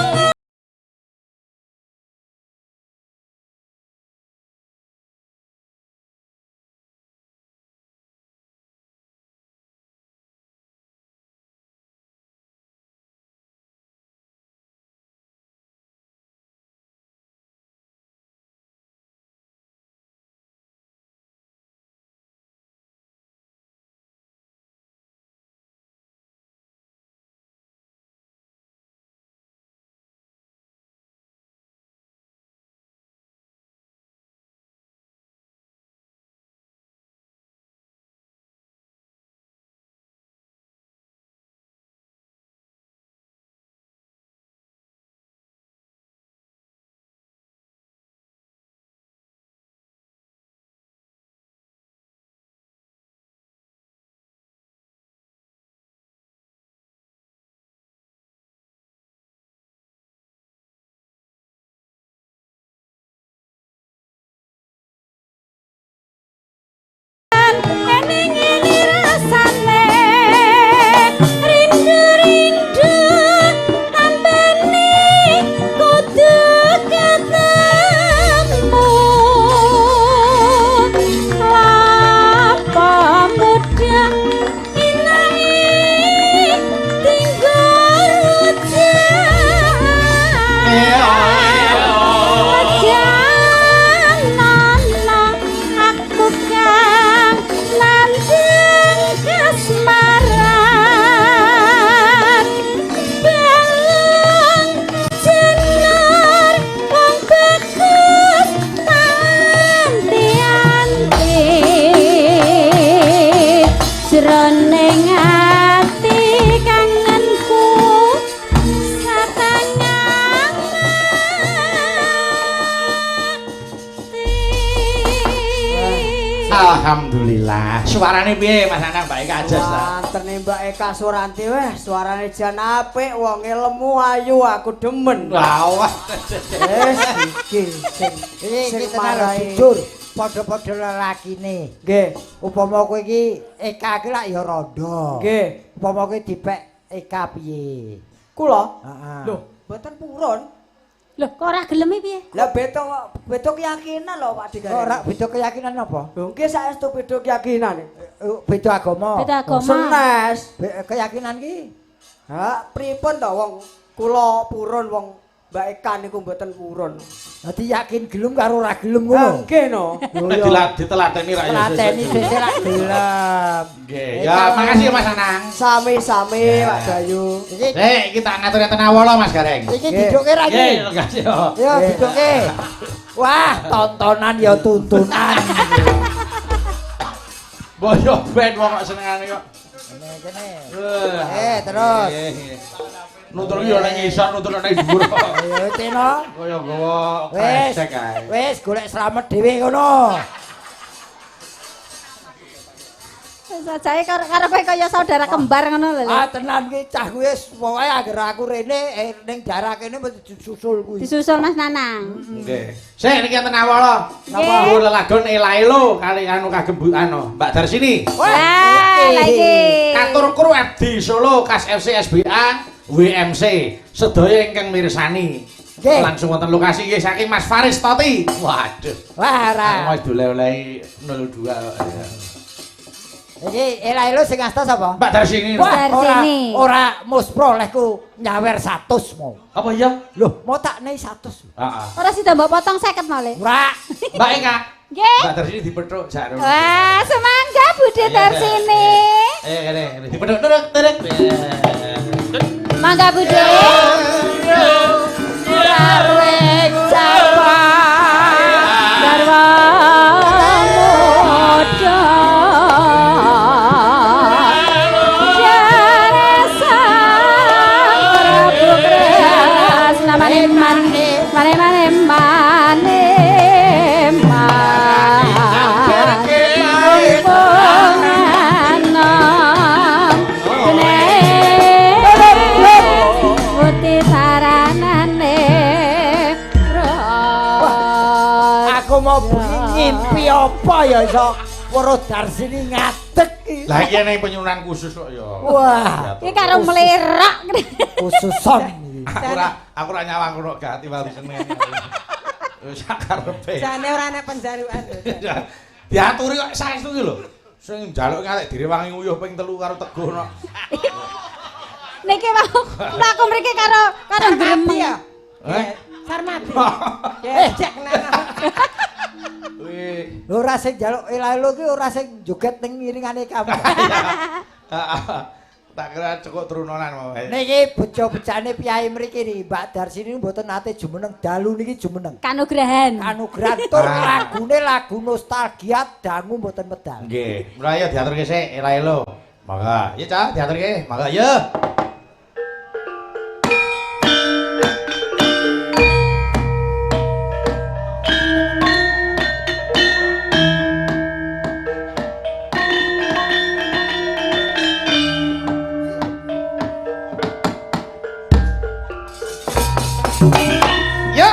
S1: Alhamdulillah. Suarane piye Mas Anang Mbak Eka ajas ta?
S4: Wantene Mbak Eka Suranti weh, suarane jan apik, wonge lemu ayu aku demen.
S1: Wah.
S4: Iki sing
S2: Iki tenan
S4: marai.
S2: jujur, padha-padha lelakine.
S4: Nggih,
S2: Upama kowe iki Eka iki lak ya randha.
S4: nggih.
S2: Upama kowe dipek Eka piye?
S4: Kula?
S2: Heeh.
S4: Loh, mboten purun.
S5: Lho, kok ora gelem piye?
S4: Lah beda keyakinan lho Pak Digare.
S2: Ora beda keyakinan apa?
S4: Lho nggih saestu beda keyakinan.
S2: Beda agama.
S5: Beda agama.
S4: Senes.
S2: Keyakinan ki
S4: Ha, pripun to wong kula purun wong Mbak Eka niku mboten purun.
S2: dadi yakin gelem karo ora gelem ngono.
S4: Nggih no.
S1: Ditelateni ra ya.
S2: Lateni sesuk lak gelem.
S1: Nggih. Ya makasih Mas Anang.
S4: Sami-sami Pak Dayu.
S1: Nek kita ngatur-ngatur awala Mas Gareng.
S2: Iki diduke ra iki.
S1: Nggih, makasih yo.
S2: Ya diduke. Wah, tontonan ya tuntunan.
S1: Boyo ben wong kok senengane kok.
S2: Kene.
S1: Terus.
S2: terus.
S1: Nutur yo nang ngisor, nutur nang dhuwur kok.
S2: Ayo Tino.
S1: Kaya gawa
S2: Wes.
S1: kresek ae.
S2: Wes golek slamet dhewe ngono.
S5: Sajae karepe kaya saudara kembar ngono lho.
S2: Ah tenan ki cah kuwi wis pokoke anggere aku rene ning daerah kene mesti disusul kuwi.
S5: Disusul Mas Nanang.
S1: Nggih. Sik niki enten awala.
S5: Napa?
S1: Dhuwur lelagon Elaelo kali anu kagem Mbak Darsini.
S5: Wah, lah iki.
S1: Katur kru Abdi Solo Kas FC SBA WMC sedaya ingkang mirsani.
S2: Nggih.
S1: Langsung wonten lokasi nggih saking Mas Faris Toti. Waduh.
S2: Wah ra.
S1: Aku wis doleh-olehi 02 kok.
S2: Iki ela-elo sing asta sapa?
S1: Mbak Darsini.
S2: Wah,
S5: Darsini.
S2: ora muspro lehku nyawer 100 mau.
S1: Apa iya?
S2: Loh, mau tak nei 100.
S1: Heeh.
S5: Ora sida mbok potong 50 malih.
S2: Ora.
S1: Mbak Eka.
S5: Nggih.
S1: Mbak Darsini dipethuk jare.
S5: Wah, semangga Bude Darsini.
S1: Kene, dipethuk terus.
S5: Mangga Bude.
S2: Arek Jawa.
S5: Garwa muda. Jarasa Prabu Kresna mane-mane
S2: Aku mau bengi ngimpi apa ya iso weruh Darsini ngadeg iki.
S1: Lah iki ning penyunan khusus kok ya.
S2: Wah,
S5: iki karo melerak.
S2: khususon iki.
S1: Aku ora nyawang kok gak ati seneng. Wis karepe.
S6: Jane ora ana penjarukan lho.
S1: Diaturi kok saestu iki lho. Sing njaluk ngalek direwangi nguyuh ping 3 karo teguh no.
S5: Niki mau aku mriki karo gremeng ya.
S6: Sarmati. Cek nana.
S1: Wih.
S2: Lho ora sing njaluk ela-elo ki ora sing joget ning ngiringane kamu.
S1: Tak kira cukup turunan mau.
S2: Niki bejo-bejane piyai mriki niki Mbak Darsini mboten nate jumeneng dalu niki jumeneng.
S5: Kanugrahan.
S2: Kanugrahan tur lagune lagu nostalgia dangu mboten medal.
S1: Nggih, mulai ya diaturke sik ela-elo. Mangga, iya Cak, diaturke. Mangga ya. Ya.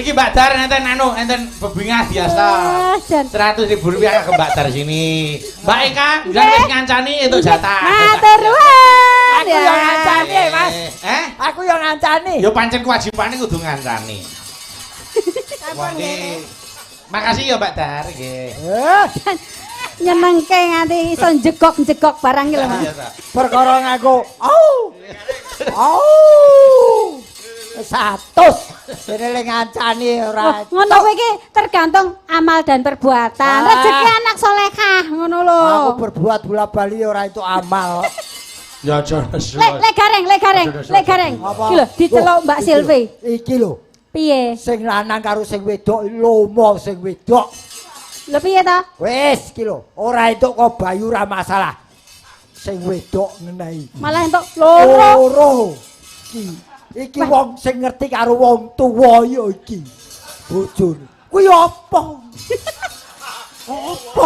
S1: Niki Mbak Dar enten bebingah biasa. 100.000 rupiah ke Mbak Dar sini. Mbak Eka, jangan wis ngancani itu jatah.
S5: Matur nuwun.
S2: Aku yang ngancani, Mas. Aku yang ngancani.
S1: Ya pancen kewajibane kudu ngancani. Makasih ya Mbak Dar nggih.
S5: Nyenengke nganti iso njegok-njegok barang iki lho, Mas.
S2: Perkara ngaku. Satus. Dene le ngancani ora.
S5: Ngono kuwi iki tergantung amal dan perbuatan. Rezeki anak solehah ngono lho.
S2: Aku berbuat bola bali ora itu amal.
S1: Ya aja.
S5: Lek gareng. Iki lho diceluk Mbak Silvi.
S2: Iki lho.
S5: Piye?
S2: Sing lanang karo sing wedok lomo sing wedok.
S5: Lho piye to?
S2: Wis iki lho, ora entuk kok Bayu ora masalah. Sing wedok ngenai.
S5: Malah entuk loro.
S2: Loro. Iki wong sing ngerti karo wong tuwa ya iki. Bojone. Kuwi apa? Apa?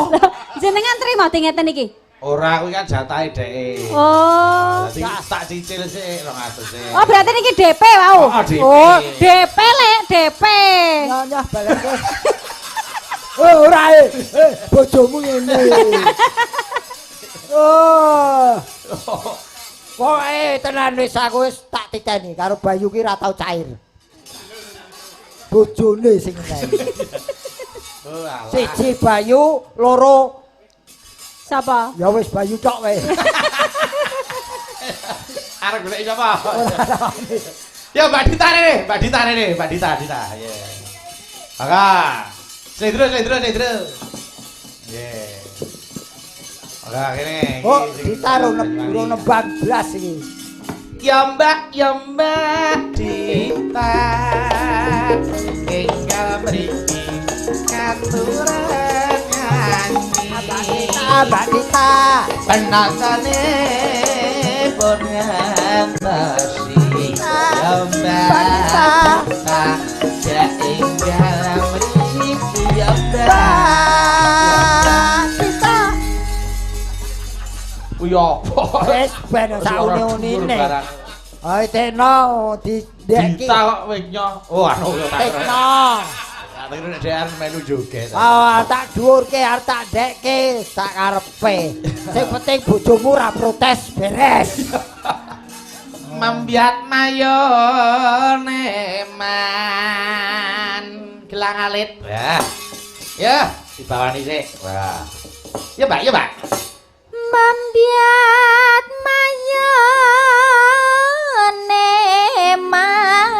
S5: Jenengan trimo dingeten iki?
S1: Ora kuwi kan jatahe dheke.
S5: Oh.
S1: Dadi tak cicil sik 200 sik.
S5: Oh berarti niki DP wau. Oh, DP lek DP.
S2: Nyah baleke. Ora bojomu ngene. Oh. Pokoke tenan wis aku wis tak titeni karo Bayu ki ora tau cair. Bojone sing ngene.
S1: Oh alah.
S2: Siji Bayu, loro
S5: Sapa?
S2: ya wis Bayu tok wae.
S1: Arep golek sapa? Ya Mbak Dita rene, Mbak Dita. Ya. Maka. Sedro. Nggih. Maka kene.
S2: Oh, ditaruh nembang blas iki.
S1: Ya Mbak Dita. Enggal mriki katuran nyanyi.
S2: Mbak Dita.
S1: Penasane pun ngantasi. Ya Mbak Dita. Ya enggal mriki ya Mbak
S2: Dita.
S1: Kuwi apa?
S2: Wis ben saune-unine. Ae teno dideki.
S1: Dita kok wingnya. Oh anu ya tak.
S2: Tekno.
S1: Tak kira dhewe melu joget.
S2: Oh, tak dhuwurke arep tak dekke sak karepe. Sing penting bojomu ora protes beres.
S1: Membiat mayone man gelang alit. Wah. Ya, dibawani sik. Wah. Ya, Mbak.
S5: Membiat mayone man.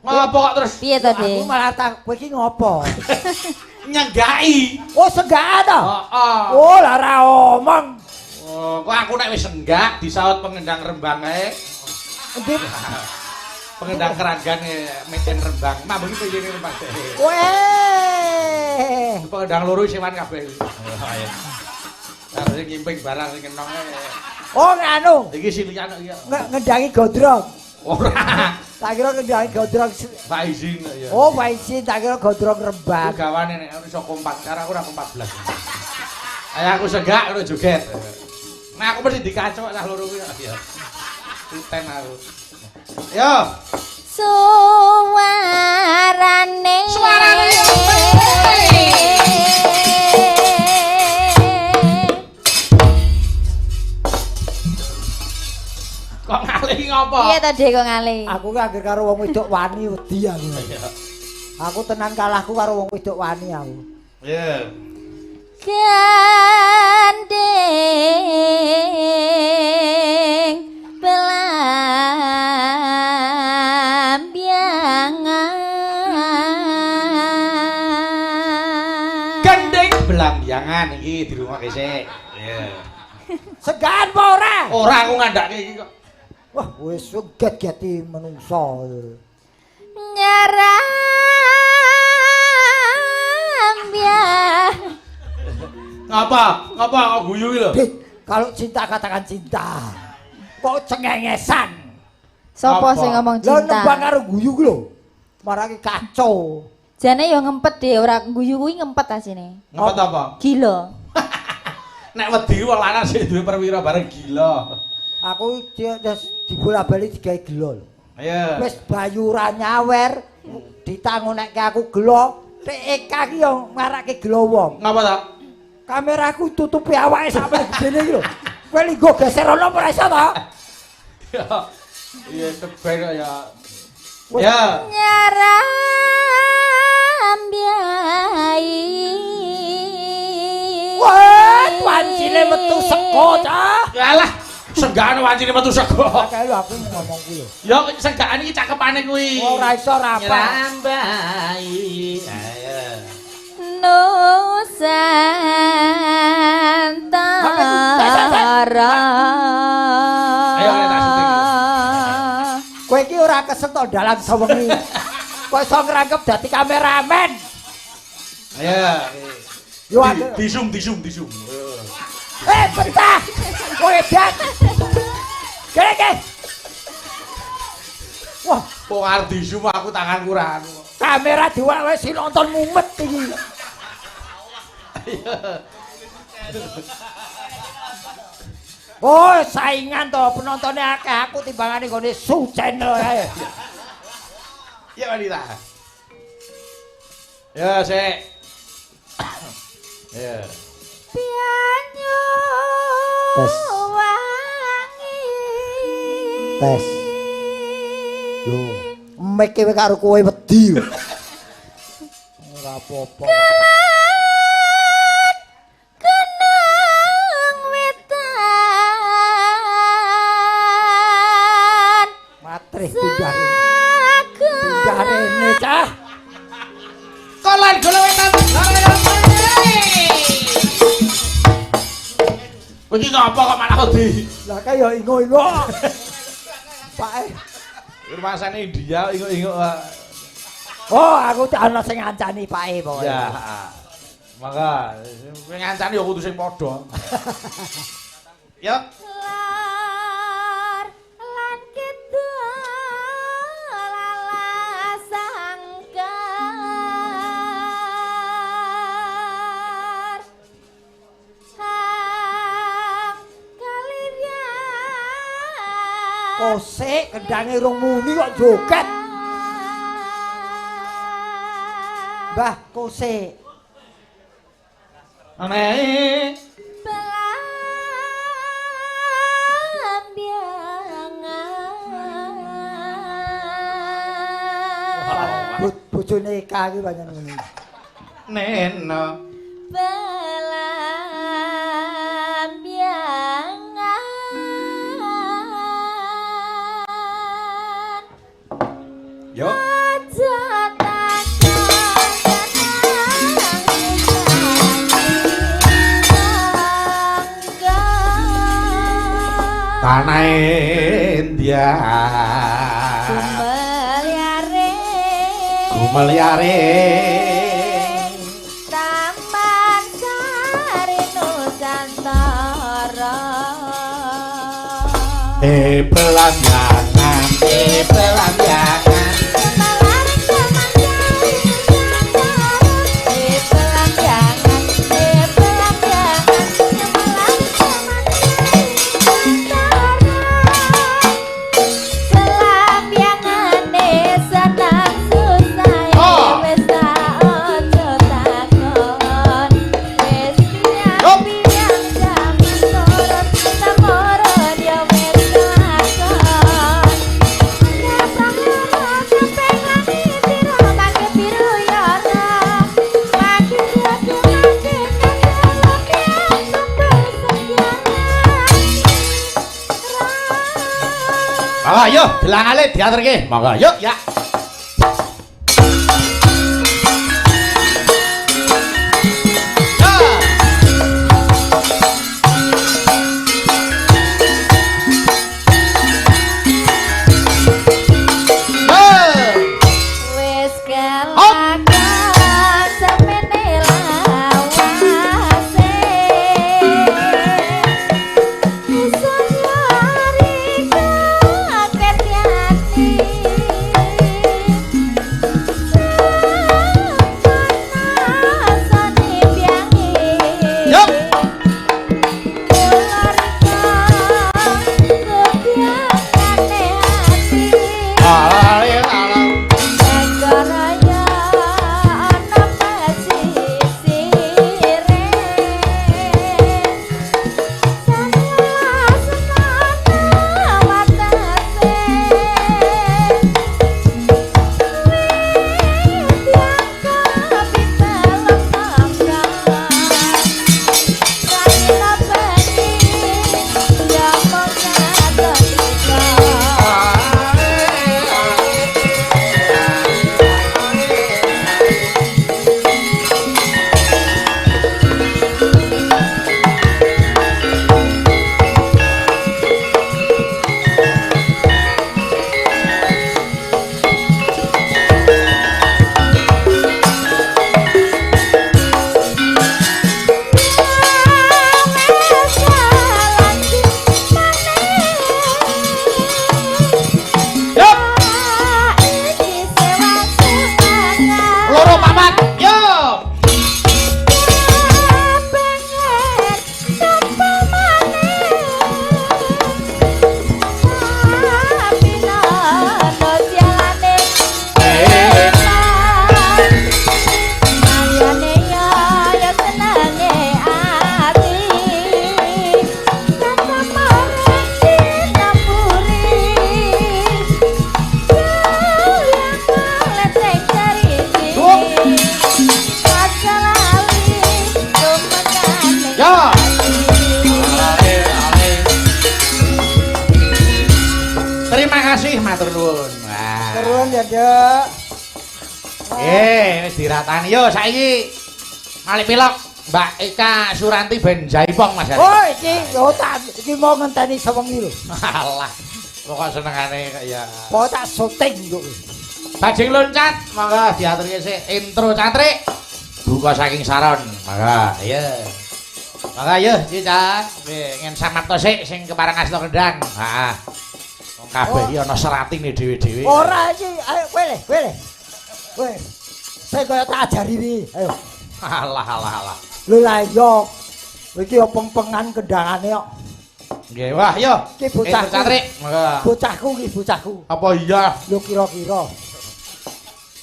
S1: Ngopo kok terus
S5: Piye to,
S2: Aku
S5: Dik?
S2: malah tak kowe iki ngopo?
S1: nyenggai?
S2: Oh, senggak to?
S1: Heeh.
S2: Oh, lah ora omong.
S1: Oh, kok aku nek wis senggak disaut pengendang Rembang ae.
S2: Endi?
S1: Pengendang Keragan meten Rembang. Mambung iki piye Rembang.
S2: Weh.
S1: Pengendang loro sewan kabeh. Ayo. Harus ngimping barang sing kenong ae.
S2: Oh, nganu.
S1: Iki silian iki.
S2: Ngendangi gondrong.
S1: Ora.
S2: Tak kira kendang gondrong.
S1: Faizin ya.
S2: Oh, Faizin tak kira gondrong Rembang.
S1: Aku gawane nek iso kompak, cara aku ora kompak blas. Ayo aku segak ngono joget. Nah aku mesti dikacok cah loro kuwi ya. Titen aku. Yo.
S3: Suarane
S1: Kok ngalih ngopo?
S3: Piye to Dek kok ngalih?
S2: Aku ki anggere karo wong wedok wani wedi aku. Aku tenan kalahku karo wong wedok wani aku.
S1: Iya.
S3: Gandeng belambiangan.
S1: Gending belambiangan iki di rumah sik. Iya.
S2: Segan apa ora?
S1: Ora aku ngandake iki kok.
S2: Wah, wis get-geti menungso.
S3: Nyarambiang.
S1: Ngapa? Ngapa kok guyu iki lho?
S2: Dik, kalau cinta katakan cinta. Kok cengengesan?
S3: Sopo
S1: Apa?
S3: sing ngomong
S2: Lah
S3: cinta?
S2: nembang karo guyu ku lho. Marake kacau.
S3: Jane yo ngempet deh, ora guyu kuwi ngempet asine.
S1: Ngapa apa?
S3: Gila.
S1: Nek wedi wong lanang sing duwe perwira bareng gila.
S2: Aku dibola-bali digawe gelo lho.
S1: Iya.
S2: Wis bayura nyawer ditangonekke aku gelo, TK ki yo marake gelo wong.
S1: Ngapa ta?
S2: Kameraku tutupi awake sampe gedene iki lho. Kowe linggo geser ono ora iso to?
S1: Ya. Iya teben ya.
S2: Wes.
S1: Ya.
S3: Nyarambiai.
S2: Wah, wancine metu seko cah.
S1: Yalah, senggaan wancine metu sego.
S2: Kae lho aku ngomong kuwi lho.
S1: Ya senggaan iki cakepane kuwi.
S2: Ora iso ora apa.
S1: Rambai. Ayo.
S3: Nusantara.
S1: Ayo, tak syuting.
S2: Kowe iki ora kesel to dalan sewengi. Kowe iso ngrangkep dadi kameramen.
S1: Ayo.
S2: Yo aku.
S1: Disum.
S2: Betah. Kowe edan. Kene. Wah,
S1: Kok arep disum aku tanganku ra anu.
S2: kamera diwae wis nonton mumet iki. Oh, saingan to penontonnya akeh aku timbangane gone Su Channel ae.
S1: Ya wanita. Ya sik. Ya.
S3: Pianyu
S2: Tes.
S3: wangi.
S2: Tes. Lho, mek kowe karo kowe wedi. Ora apa-apa.
S3: Kenang wetan.
S2: Matrih pindah rene cah.
S1: Kolan golowetan. Iki ngapa kok malah wedi?
S2: Lah kae ya ingo-ingo. Pak.
S1: Rumasane India inguk-inguk.
S2: Oh, aku tak ana sing ngancani Pake pokoke.
S1: Ya. Maka sing ngancani ya kudu sing padha. Ya.
S3: Lar lan kidul lalasangkar. Hang kaliryan.
S2: Kosek kendange rong muni kok joget. Mbah, kosek.
S1: Aneh.
S3: Belambiangan.
S2: Bojone Eka iki pancen ngene.
S1: Neno.
S3: Belambiangan.
S1: Yo.
S3: Aja
S1: Tanah India. Gumeliare.
S3: Taman Sari Nusantara.
S1: Belambiangan. Ayo, dilangale diaturke. Monggo, yuk ya. matur nuwun. Wah.
S2: Nuwun ya, Dek.
S1: Wis diratani yo saiki. Malih pilok Mbak Eka Suranti ben jaipong Mas.
S2: Oh, iki mau ngenteni sewengi lho.
S1: Alah. Pokok senengane ya.
S2: Pokok tak syuting kok.
S1: Bajing loncat, monggo diaturke sik intro Catrik. Buka saking Saron. Monggo, iya. Monggo yo, Cica. Pengen samarta sik sing kepareng asta kendang. Heeh. Wong kabeh iki ana seratine dhewe-dhewe.
S2: Ora iki, ayo kowe le. Kowe. Saya kaya tak ajari iki. Ayo.
S1: Alah.
S2: Lho lah iya. Iki yo peng-pengan kendangane kok.
S1: Nggih, wah yo.
S2: Iki bocah
S1: Catrik. Monggo.
S2: Bocahku iki bocahku.
S1: Apa iya?
S2: Yo kira-kira.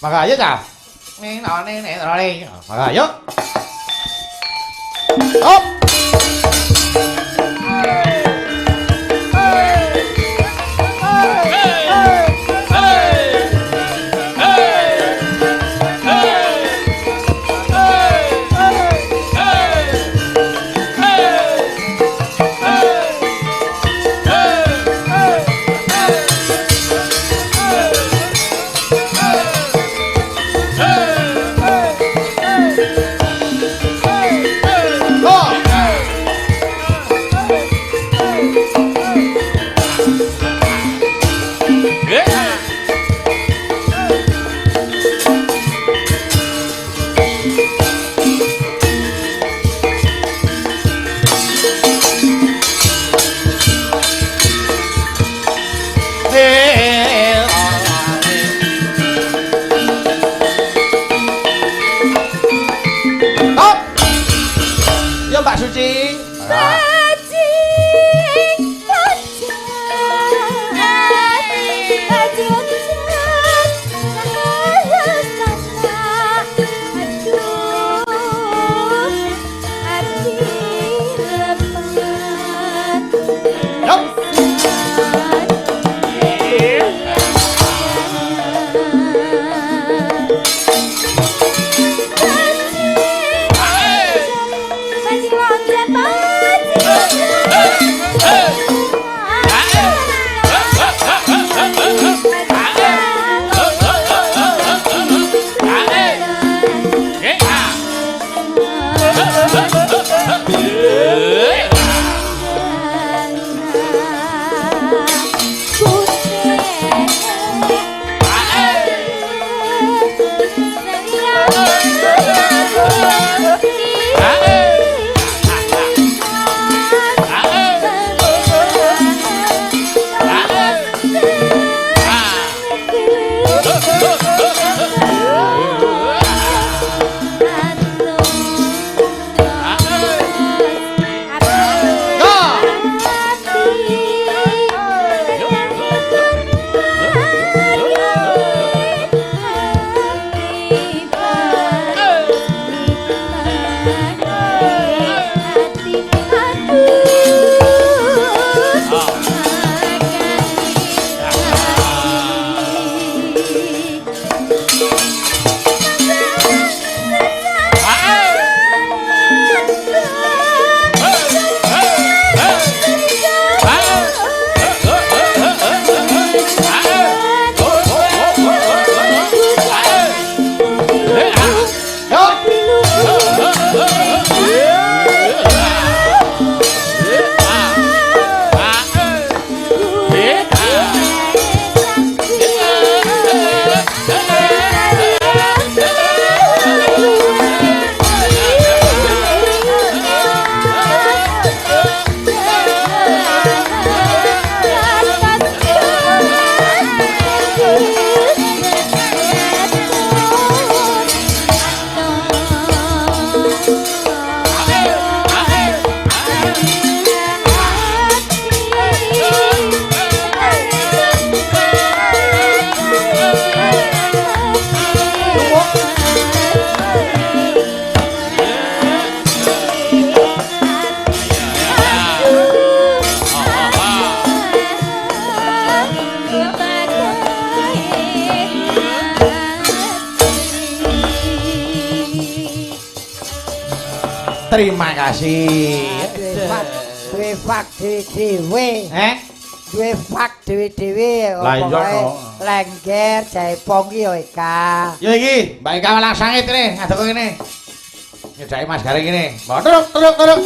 S1: Maka ayo Cak. Ning role. Maka ayo. Hop. Terima kasih.
S2: Duwe fak dhewe-dhewe. Duwe fak dhewe-dhewe.
S1: Lah iya no.
S2: Lengger jaipong ki ya Eka.
S1: Ya iki, Mbak Eka malah sangit rene, ngadeg kok ngene. Nyedaki Mas Garing ngene. Mbok turuk.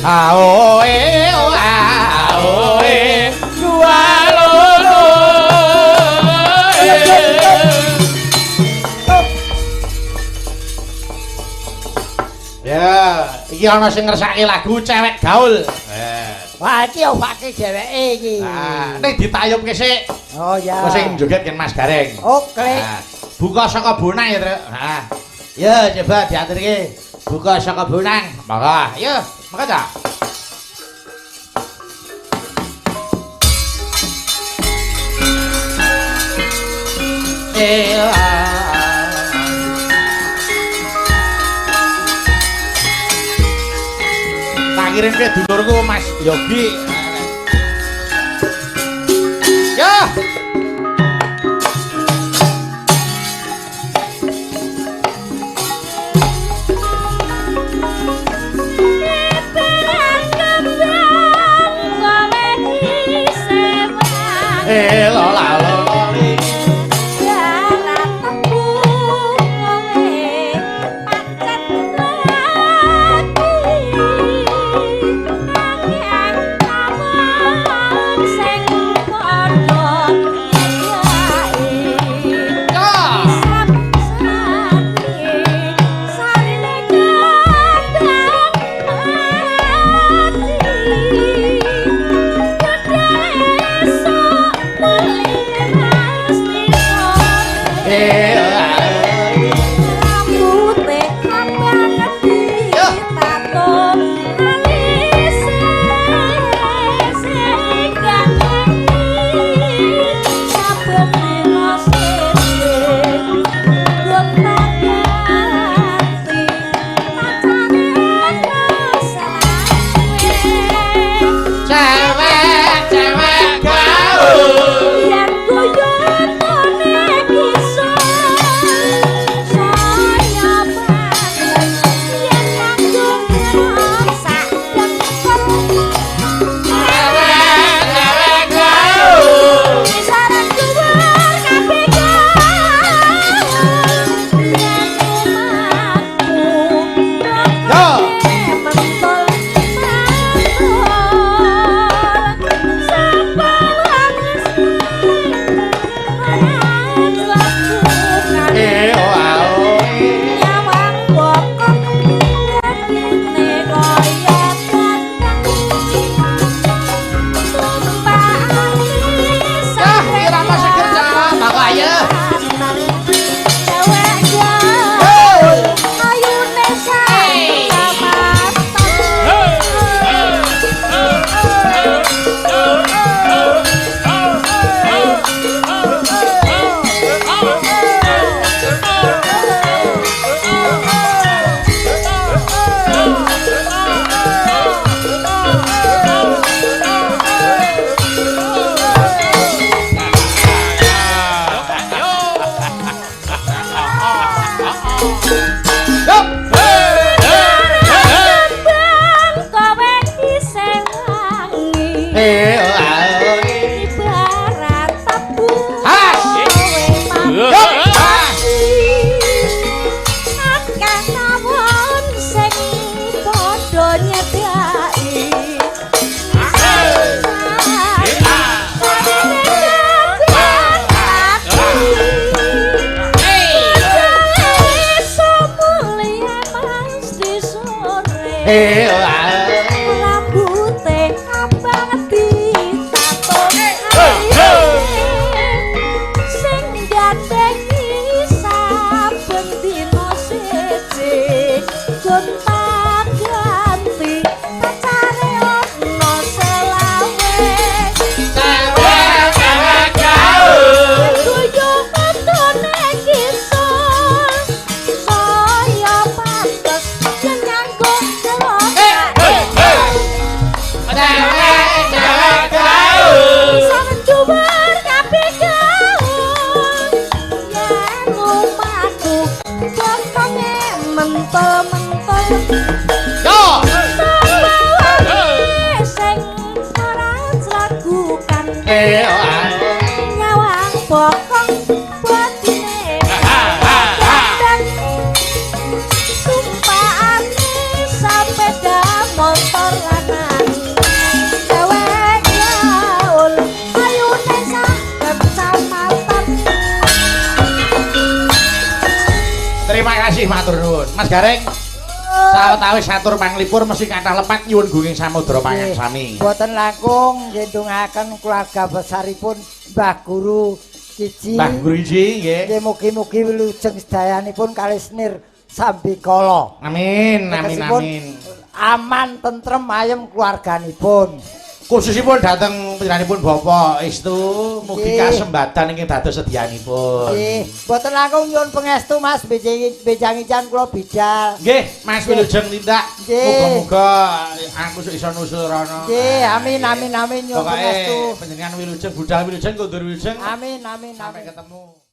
S1: Aoe jualono. Ya, iki ana sing ngersake lagu cewek gaul.
S2: Wah, iki opake dheweke iki.
S1: Nah, nek ditayupke sik.
S2: Oh ya.
S1: Kok sing joget kan Mas Garing.
S2: Oke.
S1: Buka saka bonang ya, Truk. Nah. Ya, coba diaturke. Buka saka bonang. Maka, ya, maka ta. Tak kirimke dulurku Mas Yogi. Ya.
S5: rambute abang ditato sing gadengi saben dina siji gonta ganti pacare ono selawe guyu metune kisun saya pantes yen nyangkut Saben kabeh gaul yen omahku potonge mentel-mentel
S1: Yo.
S5: sing ora jlagukan
S1: Eh,
S5: nyawang bokong bodine dan tumpakane sepeda motor lanang dewek gaul ayune sak kecamatan
S1: terima kasih matur nuwun. Mas Gareng. Sawetawis satur panglipur mesti kathah lepat nyuwun gunging samudra pangaksami.
S2: Boten langkung ngendungaken keluarga besaripun Mbah Guru Kiji.
S1: Mbah Guru Iji nggih.
S2: Nggih mugi-mugi wilujeng sedayanipun kalih senir Sambikala.
S1: Amin, amin,
S2: Tegesipun
S1: amin.
S2: Aman tentrem ayem keluarganipun.
S1: Khususipun dhateng panjenenganipun Bapak Istu mugi
S2: Nggih.
S1: kasembatan ingkang dados sedyanipun.
S2: Nggih, boten langkung nyuwun pangestu Mas bejangi-bejangican kula bidal.
S1: Nggih, Mas Wilujeng tindak.
S2: Nggih.
S1: Muga-muga aku iso nusul rono.
S2: Nggih, amin amin amin nyuwun pangestu.
S1: Pokoke panjenengan Wilujeng budal Wilujeng kundur Wilujeng.
S2: Amin amin
S1: Sampai
S2: amin.
S1: ketemu.